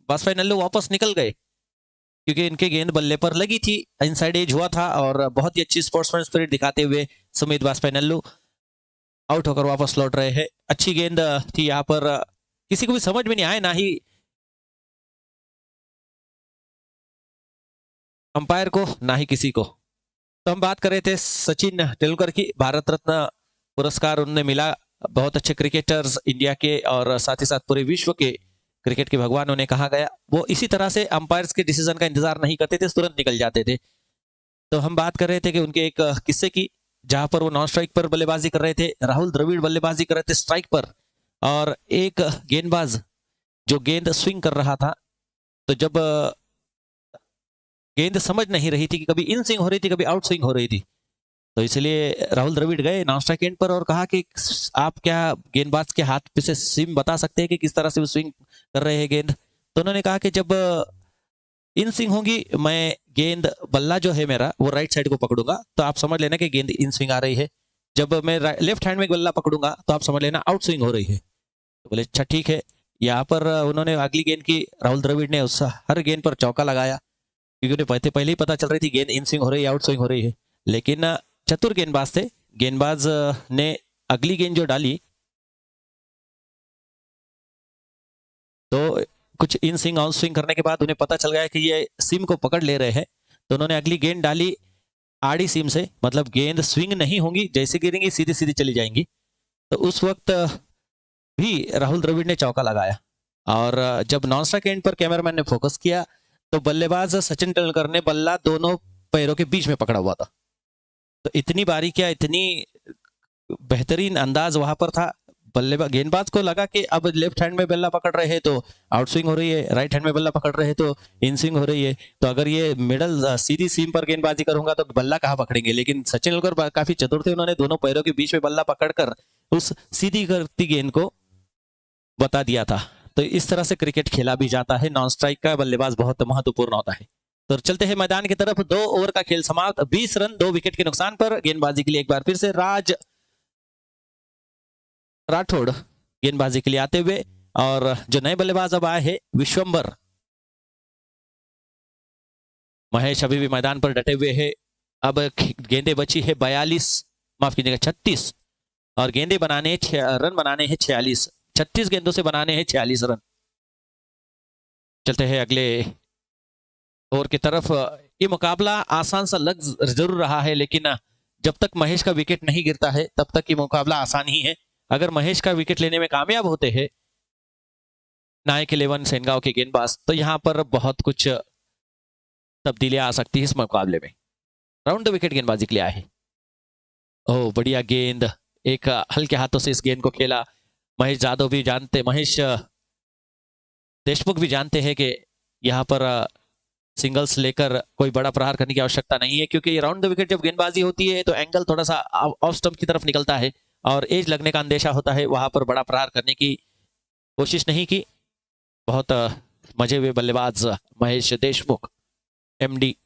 [SPEAKER 6] बस फाइनल वापस निकल गए क्योंकि इनके गेंद बल्ले पर लगी थी, इनसाइड एज हुआ था और बहुत ही अच्छी स्पोर्ट्समैन स्पिरिट दिखाते हुए सुमित बाजपेयी आउट होकर वापस लौट रहे हैं। अच्छी गेंद थी यहाँ पर, किसी को भी समझ में नहीं आए, ना ही अंपायर को ना ही किसी को। तो हम बात कर रहे थे सचिन तेंदुलकर की, भारत रत्न पुरस्कार उन्हें मिला। बहुत अच्छे क्रिकेटर्स इंडिया के और साथ ही साथ पूरे विश्व के क्रिकेट के भगवान उन्हें कहा गया। वो इसी तरह से अंपायर्स के डिसीजन का इंतजार नहीं करते थे, तुरंत निकल जाते थे। तो हम बात कर रहे थे कि उनके एक किस्से की, जहां पर वो नॉन स्ट्राइक पर बल्लेबाजी कर रहे थे, राहुल द्रविड़ बल्लेबाजी कर रहे थे स्ट्राइक पर, और एक गेंदबाज जो गेंद स्विंग कर रहा था, तो जब गेंद समझ नहीं रही थी कि कभी इन स्विंग हो रही थी कभी आउट स्विंग हो रही थी, तो इसलिए राहुल द्रविड़ गए नॉन स्ट्राइक एंड पर और कहा कि आप क्या गेंदबाज के हाथ पे से सीम बता सकते हैं कि किस तरह से वो स्विंग कर रहे हैं गेंद। तो उन्होंने कहा कि जब इन स्विंग होंगी, मैं गेंद बल्ला जो है मेरा वो राइट साइड को पकड़ूंगा, तो आप समझ लेना कि गेंद इन स्विंग आ रही है। जब मैं लेफ्ट हैंड में बल्ला पकड़ूंगा तो आप समझ लेना आउट स्विंग हो रही है। तो बोले अच्छा ठीक है। यहाँ पर उन्होंने अगली गेंद की, राहुल द्रविड़ ने उस हर गेंद पर चौका लगाया क्योंकि उन्हें पहले ही पता चल रही थी गेंद इन स्विंग हो रही है, आउट स्विंग हो रही है। लेकिन चतुर गेंदबाज थे, गेंदबाज ने अगली गेंद जो डाली तो कुछ इन स्विंग आउट स्विंग करने के बाद उन्हें पता चल गया कि ये सीम को पकड़ ले रहे हैं, तो उन्होंने अगली गेंद डाली आड़ी सीम से, मतलब गेंद स्विंग नहीं होंगी, जैसे गिरेंगी सीधी सीधी चली जाएंगी। तो उस वक्त भी राहुल द्रविड़ ने चौका लगाया और जब नॉन स्ट्राइक एंड पर कैमरामैन ने फोकस किया तो बल्लेबाज सचिन तेंदुलकर ने बल्ला दोनों पैरों के बीच में पकड़ा हुआ था। तो इतनी बारीकियां, इतनी बेहतरीन अंदाज वहां पर था। बल्लेबाज गेंदबाज को लगा कि अब लेफ्ट हैंड में बल्ला पकड़ रहे हैं तो आउट स्विंग हो रही है, राइट हैंड में बल्ला पकड़ रहे हैं तो इन स्विंग हो रही है, तो अगर ये मिडल सीधी सीम पर गेंदबाजी करूंगा तो बल्ला कहाँ पकड़ेंगे। लेकिन सचिन तेंदुलकर काफी चतुर थे, उन्होंने दोनों पैरों के बीच में बल्ला पकड़कर उस सीधी करती गेंद को बता दिया था। तो इस तरह से क्रिकेट खेला भी जाता है, नॉन स्ट्राइक का बल्लेबाज बहुत महत्वपूर्ण होता है। तो चलते हैं मैदान की तरफ। 2 ओवर का खेल समाप्त, 20 रन 2 विकेट के नुकसान पर। गेंदबाजी के लिए एक बार फिर से राज राठौड़ गेंदबाजी के लिए आते हुए, और जो नए बल्लेबाज अब आए हैं विश्वंबर महेश अभी भी मैदान पर डटे हुए हैं। अब गेंदें बची है 42, माफ कीजिएगा 36, और गेंदें बनाने रन बनाने हैं 46, 36 गेंदों से बनाने हैं 46 रन। चलते हैं अगले ओवर की तरफ। ये मुकाबला आसान सा लग जरूर रहा है, लेकिन जब तक महेश का विकेट नहीं गिरता है तब तक ये मुकाबला आसान ही है। अगर महेश का विकेट लेने में कामयाब होते हैं नायक 11 सेनगांव के गेंदबाज, तो यहां पर बहुत कुछ तब्दीलियां आ सकती है इस मुकाबले में। राउंड द विकेट गेंदबाजी के लिए आए हैं। ओह बढ़िया गेंद, एक हल्के हाथों से इस गेंद को खेला। महेश यादव भी जानते, महेश देशमुख भी जानते हैं कि यहाँ पर सिंगल्स लेकर कोई बड़ा प्रहार करने की आवश्यकता नहीं है, क्योंकि राउंड द विकेट जब गेंदबाजी होती है तो एंगल थोड़ा सा ऑफ स्टंप की तरफ निकलता है और एज लगने का अंदेशा होता है। वहां पर बड़ा प्रहार करने की कोशिश नहीं की। बहुत मजे हुए बल्लेबाज महेश देशमुख एमडी।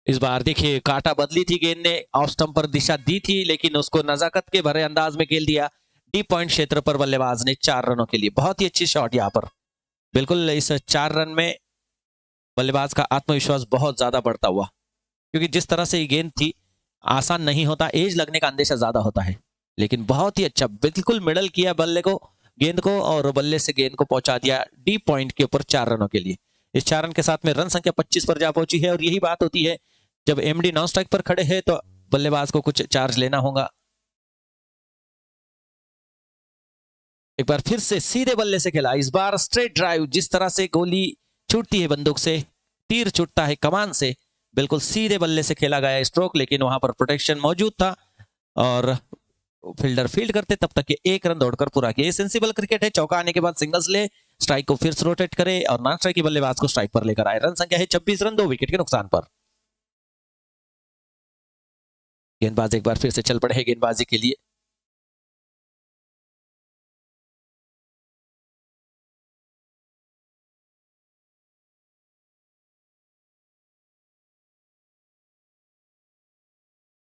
[SPEAKER 6] इस बार देखिए काटा बदली थी, गेंद ने ऑफ स्टंप पर दिशा दी थी, लेकिन उसको नजाकत के भरे अंदाज में खेल दिया। डीप पॉइंट क्षेत्र पर बल्लेबाज ने 4 रनों के लिए, बहुत ही अच्छी शॉट यहाँ पर। बिल्कुल इस 4 रन में बल्लेबाज का आत्मविश्वास बहुत ज्यादा बढ़ता हुआ, क्योंकि जिस तरह से ये गेंद थी आसान नहीं होता, एज लगने का अंदेशा ज्यादा होता है, लेकिन बहुत ही अच्छा बिल्कुल मिडल किया बल्ले को, गेंद को, और बल्ले से गेंद को पहुंचा दिया डीप पॉइंट के ऊपर 4 रनों के लिए। इस 4 रन के साथ में रन संख्या 25 पर जा पहुंची है। और यही बात होती है जब एमडी नॉन स्ट्राइक पर खड़े हैं तो बल्लेबाज को कुछ चार्ज लेना होगा। एक बार फिर से सीधे बल्ले से खेला, इस बार स्ट्रेट ड्राइव। जिस तरह से गोली छूटती है बंदूक से, तीर छूटता है कमान से, बिल्कुल सीधे बल्ले से खेला गया स्ट्रोक, लेकिन वहां पर प्रोटेक्शन मौजूद था और फील्डर फील्ड करते तब तक ये 1 रन दौड़कर पूरा किया। सेंसिबल क्रिकेट है, चौका आने के बाद सिंगल्स ले, स्ट्राइक को फिर से रोटेट करे और नॉन स्ट्राइक की बल्लेबाज को स्ट्राइक पर लेकर आए। रन संख्या है 26 रन, 2 विकेट के नुकसान पर। गेंदबाज एक बार फिर से चल पड़े हैं गेंदबाजी के लिए।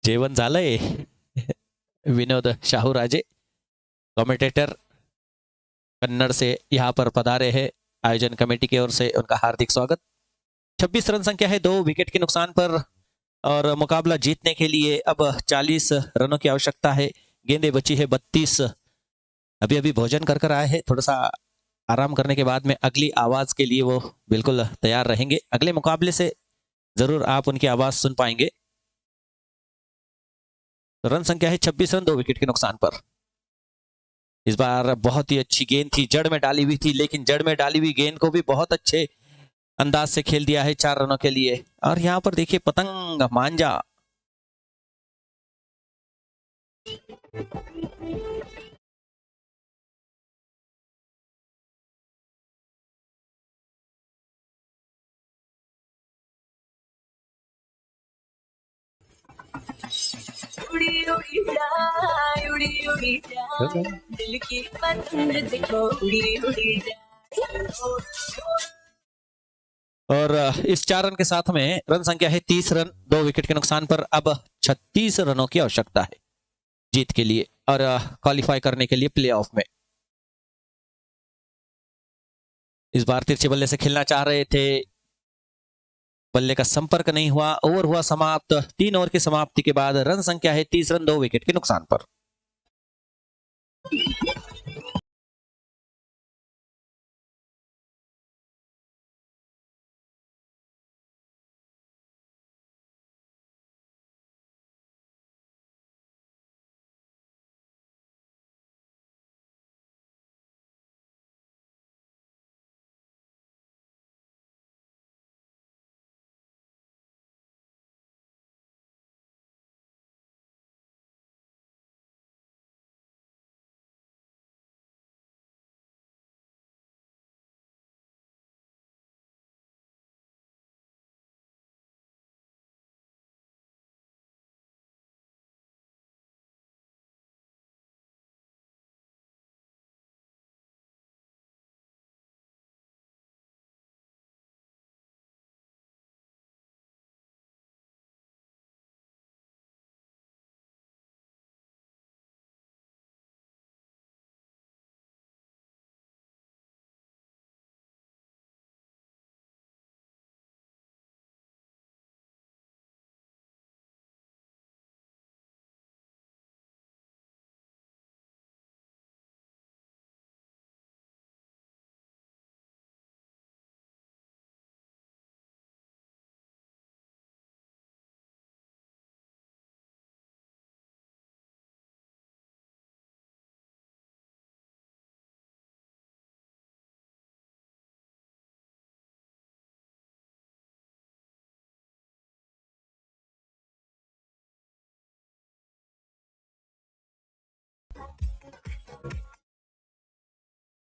[SPEAKER 6] जेवण झालंय। विनोद शाहूराजे कमेंटेटर कन्नड़ से यहाँ पर पधारे हैं। आयोजन कमेटी की ओर से उनका हार्दिक स्वागत। 26 रन संख्या है, 2 विकेट के नुकसान पर और मुकाबला जीतने के लिए अब 40 रनों की आवश्यकता है। गेंदें बची है 32। अभी अभी भोजन कर कर आए हैं, थोड़ा सा आराम करने के बाद में अगली आवाज के लिए वो बिल्कुल तैयार रहेंगे। अगले मुकाबले से जरूर आप उनकी आवाज सुन पाएंगे। रन संख्या है 26 रन, 2 विकेट के नुकसान पर। इस बार बहुत ही अच्छी गेंद थी, जड़ में डाली हुई थी, लेकिन जड़ में डाली हुई गेंद को भी बहुत अच्छे अंदाज से खेल दिया है 4 रनों के लिए। और यहां पर देखिए पतंग मांझा,
[SPEAKER 5] उड़ी उड़ी जाए, उड़ी उड़ी जाए, दिल की पतंग देखो उड़ी उड़ी जाए।
[SPEAKER 6] और इस 4 रन के साथ में रन संख्या है 30 रन, 2 विकेट के नुकसान पर। अब 36 रनों की आवश्यकता है जीत के लिए और क्वालिफाई करने के लिए प्लेऑफ में। इस बार तिरछे बल्ले से खेलना चाह रहे थे, बल्ले का संपर्क नहीं हुआ, ओवर हुआ समाप्त। 3 ओवर की समाप्ति के बाद रन संख्या है 30 रन, 2 विकेट के नुकसान पर।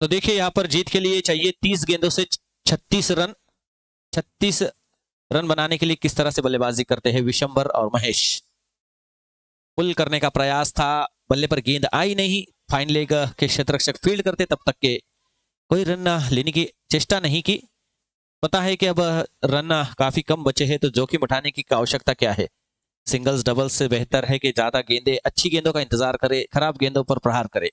[SPEAKER 6] तो देखिए यहां पर जीत के लिए चाहिए 30 गेंदों से 36 रन। 36 रन बनाने के लिए किस तरह से बल्लेबाजी करते हैं विशंबर और महेश। पुल करने का प्रयास था, बल्ले पर गेंद आई नहीं। फाइन लेग के क्षेत्ररक्षक फील्ड करते तब तक के कोई रन लेने की चेष्टा नहीं की। पता है कि अब रन काफी कम बचे हैं तो जोखिम उठाने की आवश्यकता क्या है। सिंगल्स डबल्स से बेहतर है कि ज्यादा गेंदें, अच्छी गेंदों का इंतजार करे, खराब गेंदों पर प्रहार करे।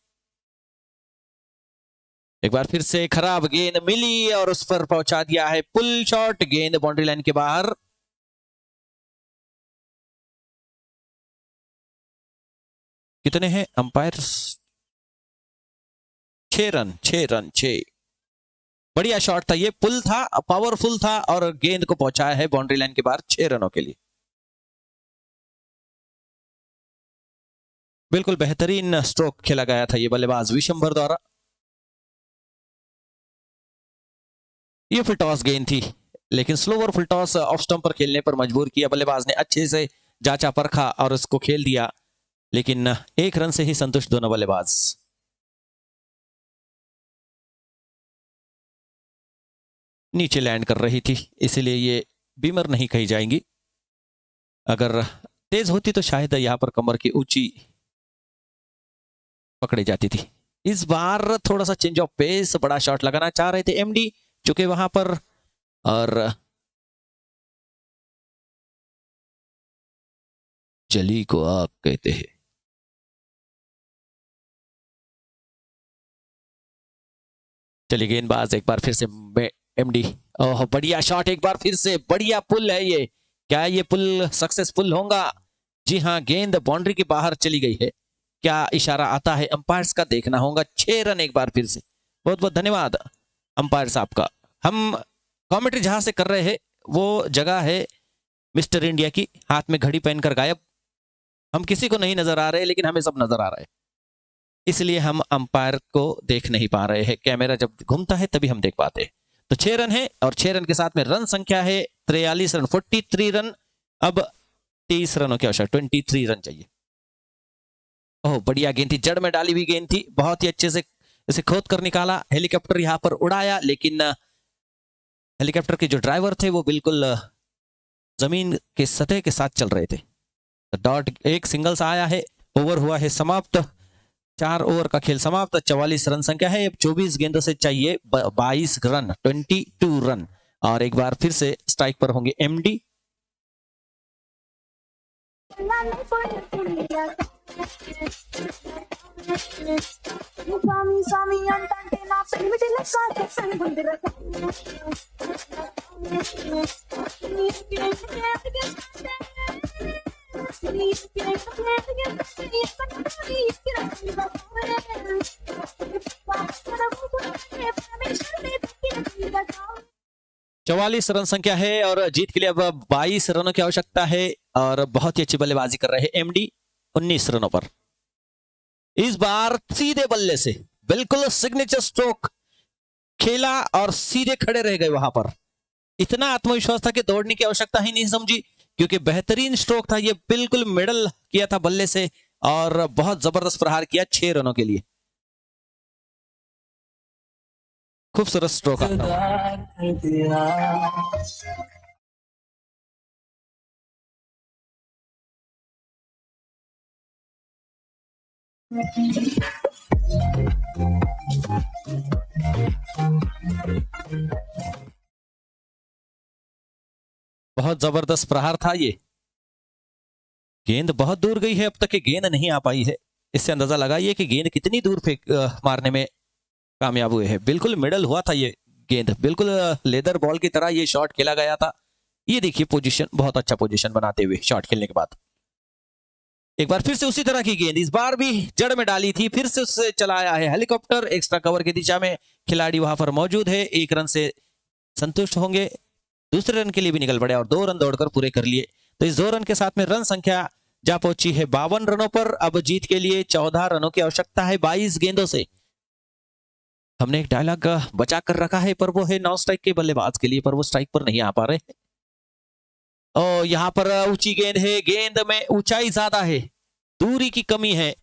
[SPEAKER 6] एक बार फिर से खराब गेंद मिली और उस पर पहुंचा दिया है पुल शॉट, गेंद बाउंड्री लाइन के बाहर। कितने हैं अंपायर? 6 run, 6 run, 6। बढ़िया शॉट था, ये पुल था, पावरफुल था और गेंद को पहुंचाया है बाउंड्री लाइन के बाहर 6 रनों के लिए। बिल्कुल बेहतरीन स्ट्रोक खेला गया था ये बल्लेबाज विशंबर द्वारा। ये फुल टॉस गेंद थी, लेकिन slower full toss off stump पर खेलने पर मजबूर किया। बल्लेबाज ने अच्छे से जांचा परखा और उसको खेल दिया, लेकिन 1 रन से ही संतुष्ट दोनों बल्लेबाज। नीचे लैंड कर रही थी, इसीलिए ये बीमर नहीं कही जाएंगी। अगर तेज होती तो शायद यहां पर कमर की ऊंची पकड़ी जाती थी। इस बार थोड़ा सा चेंज ऑफ पेस, बड़ा शॉट लगाना चाह रहे थे एमडी, चुके वहां पर और जली को आग कहते हैं। चलिए गेंदबाज एक बार फिर से एमडी। ओह बढ़िया शॉट, एक बार फिर से बढ़िया पुल है ये। क्या ये पुल सक्सेसफुल होगा? जी हाँ, गेंद बाउंड्री के बाहर चली गई है। क्या इशारा आता है अंपायर्स का? देखना होगा। 6 रन एक बार फिर से। बहुत बहुत धन्यवाद अंपायर साहब का। हम कमेंट्री जहां से कर रहे हैं वो जगह है मिस्टर इंडिया की, हाथ में घड़ी पहनकर गायब। हम किसी को नहीं नजर आ रहे, लेकिन हमें सब नजर आ रहा है, इसलिए हम अंपायर को देख नहीं पा रहे हैं। कैमरा जब घूमता है तभी हम देख पाते हैं। तो 6 रन है और 6 रन के साथ में रन संख्या है 43 रन, 43 रन। अब 30 रनों की आवश्यकता, 23 रन चाहिए। ओह बढ़िया गेंद थी, जड़ में डाली हुई गेंद थी, बहुत ही अच्छे से इसे खोद कर निकाला। हेलीकॉप्टर यहां पर उड़ाया, लेकिन हेलीकॉप्टर के जो ड्राइवर थे वो बिल्कुल जमीन के सतह के साथ चल रहे थे। डॉट, एक सिंगल्स आया है, ओवर हुआ है समाप्त। 4 ओवर का खेल समाप्त। 44 रन संख्या है। अब 24 गेंदों से चाहिए 22 रन, 22 रन। और एक बार फिर से स्ट्राइक पर होंगे एमडी।
[SPEAKER 5] స్వామి స్వామి అంటే నా పెనిమిటి లెక్క సంగుందిర
[SPEAKER 6] चौवालीस रन संख्या है और जीत के लिए अब 22 रनों की आवश्यकता है और बहुत ही अच्छी बल्लेबाजी कर रहे हैं एमडी 19 रनों पर। इस बार सीधे बल्ले से बिल्कुल सिग्नेचर स्ट्रोक खेला और सीधे खड़े रह गए वहां पर। इतना आत्मविश्वास था कि दौड़ने की आवश्यकता ही नहीं समझी, क्योंकि बेहतरीन स्ट्रोक था ये। बिल्कुल मिडल किया था बल्ले से और बहुत जबरदस्त प्रहार किया 6 रनों के लिए। खूबसूरत स्ट्रोक आता। बहुत जबरदस्त प्रहार था ये। गेंद बहुत दूर गई है, अब तक ये गेंद नहीं आ पाई है। इससे अंदाजा लगाइए कि गेंद कितनी दूर फेंक मारने में कामयाब हुए हैं। बिल्कुल मिडल हुआ था ये गेंद, बिल्कुल लेदर बॉल की तरह ये शॉट खेला गया था। ये देखिए पोजीशन, बहुत अच्छा पोजीशन बनाते हुए शॉट खेलने के बाद। एक बार फिर से उसी तरह की गेंद, इस बार भी जड़ में डाली थी, फिर से उससे चलाया है हेलीकॉप्टर। एक्स्ट्रा कवर की दिशा में खिलाड़ी वहां पर मौजूद है। 1 रन से संतुष्ट होंगे, दूसरे रन के लिए भी निकल पड़े और 2 रन दौड़कर पूरे कर लिए। तो इस 2 रन के साथ में रन संख्या जा पहुंची है 52 रनों पर। अब जीत के लिए 14 रनों की आवश्यकता है 22 गेंदों से। हमने एक डायलॉग बचा कर रखा है, पर वो है नॉन स्ट्राइक के बल्लेबाज के लिए, पर वो स्ट्राइक पर नहीं आ पा रहे। और यहां पर ऊंची गेंद है, गेंद में ऊंचाई ज्यादा है, दूरी की कमी है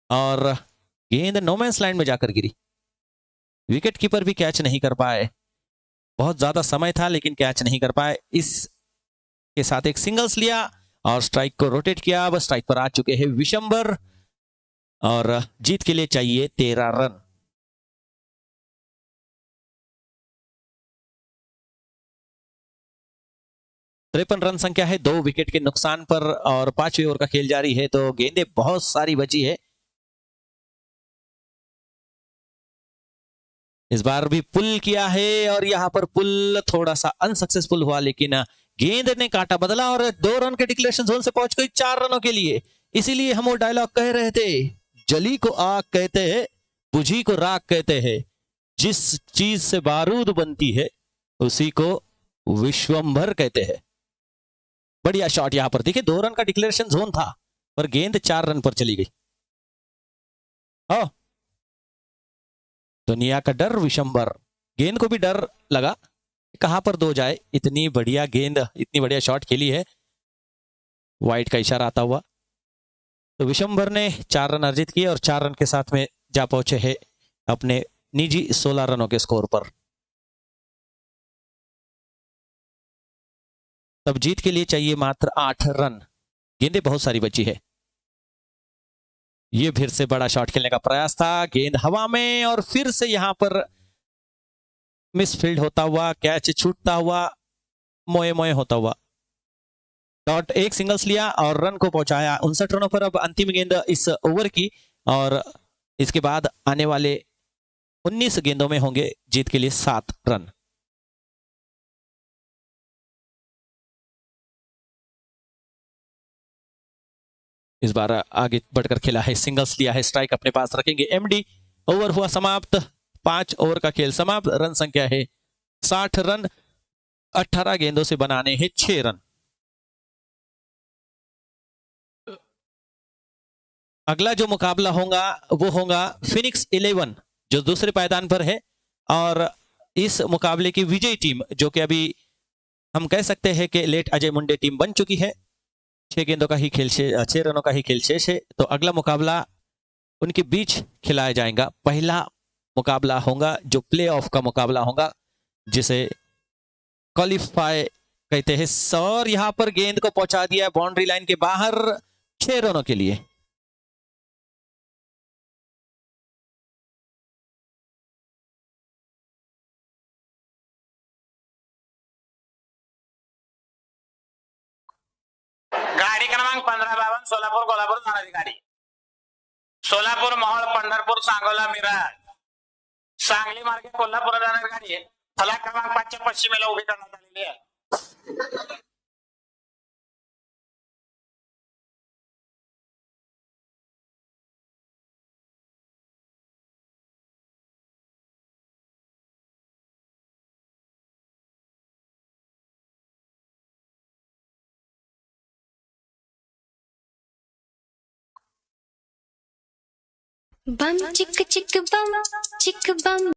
[SPEAKER 6] और गेंद नो मैंस लैंड में जाकर गिरी। विकेट कीपर भी कैच नहीं कर पाए। बहुत ज्यादा समय था लेकिन कैच नहीं कर पाए। इस के साथ एक सिंगल्स लिया और स्ट्राइक को रोटेट किया। अब स्ट्राइक पर आ चुके हैं विशंबर और जीत के लिए चाहिए 13 रन। तिरपन रन संख्या है 2 विकेट के नुकसान पर और 5वें ओवर का खेल जारी है, तो गेंदें बहुत सारी बची है। इस बार भी पुल किया है और यहां पर पुल थोड़ा सा अनसक्सेसफुल हुआ, लेकिन गेंद ने काटा बदला और 2 रन के डिक्लेरेशन जोन से पहुंच गई 4 रनों के लिए। इसीलिए हम वो डायलॉग कह रहे थे, जली को आग कहते हैं, बुझी को राख कहते हैं, जिस चीज से बारूद बनती है उसी को विश्वंभर कहते हैं। बढ़िया शॉट यहां पर देखिए, 2 रन का डिक्लेरेशन जोन था पर गेंद 4 रन पर चली गई। दुनिया का डर विशंबर, गेंद को भी डर लगा कहां पर 2 जाए। इतनी बढ़िया गेंद, इतनी बढ़िया शॉट खेली है, वाइट का इशारा आता हुआ। तो विशंबर ने 4 रन अर्जित किए और 4 रन के साथ में जा पहुंचे हैं अपने निजी 16 रनों के स्कोर पर। तब जीत के लिए चाहिए मात्र 8 रन। गेंदें बहुत सारी बची है। ये फिर से बड़ा शॉट खेलने का प्रयास था, गेंद हवा में और फिर से यहां पर मिसफील्ड होता हुआ, कैच छूटता हुआ, मोए मोए होता हुआ। डॉट एक सिंगल्स लिया और रन को पहुंचाया 59 रनों पर। अब अंतिम गेंद इस ओवर की और इसके बाद आने वाले 19 गेंदों में होंगे जीत के लिए 7 रन। इस बार आगे बढ़कर खेला है, सिंगल्स लिया है, स्ट्राइक अपने पास रखेंगे एमडी। ओवर हुआ समाप्त, 5 ओवर का खेल समाप्त। रन संख्या है 60 रन, 18 गेंदों से बनाने हैं 6 रन। अगला जो मुकाबला होगा वो होगा फिनिक्स 11 जो दूसरे पायदान पर है, और इस मुकाबले की विजयी टीम जो कि अभी हम कह सकते हैं कि लेट अजय मुंडे टीम बन चुकी है, 6 गेंदों का ही खेल, 6 रनों का ही खेल शेष है। तो अगला मुकाबला उनके बीच खिलाया जाएगा। पहला मुकाबला होगा जो प्ले ऑफ का मुकाबला होगा, जिसे क्वालिफाई कहते हैं। और यहां पर गेंद को पहुंचा दिया बाउंड्री लाइन के बाहर 6 रनों के लिए।
[SPEAKER 7] गाडी क्रमांक 1552 सोलापूर कोल्हापूर जाणारी गाडी, सोलापूर मोहोळ पंढरपूर सांगोला मिरज सांगली मार्गे कोल्हापूर जाणारी गाडी आहे। फलक क्रमांक 5 च्या पश्चिमेला उभी करण्यात आलेली आहे।
[SPEAKER 8] Bum chicka chicka bum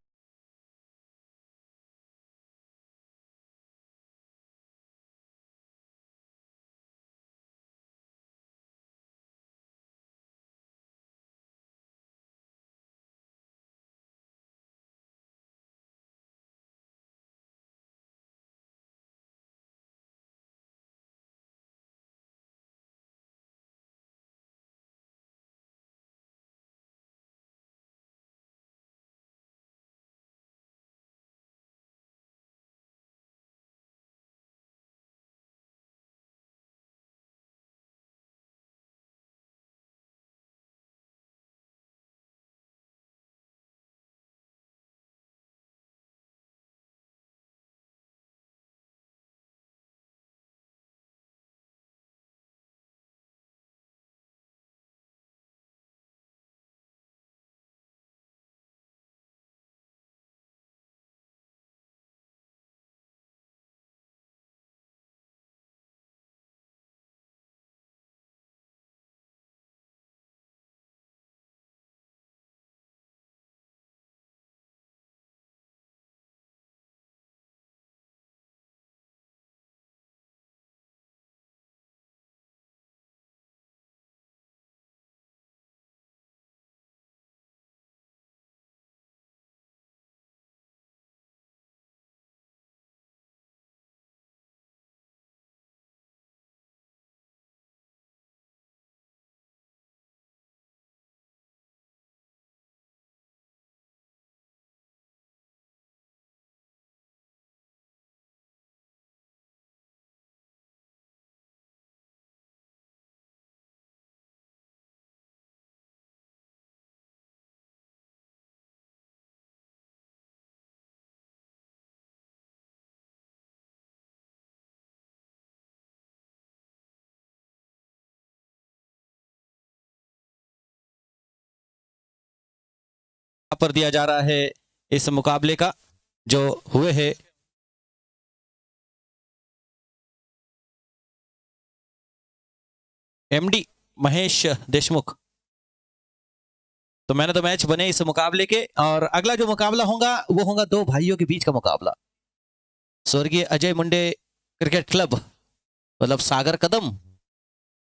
[SPEAKER 6] पर दिया जा रहा है इस मुकाबले का जो हुए है एमडी महेश देशमुख। तो मैंने तो मैच बने इस मुकाबले के। और अगला जो मुकाबला होगा वो होगा दो भाइयों के बीच का मुकाबला। स्वर्गीय अजय मुंडे क्रिकेट क्लब मतलब सागर कदम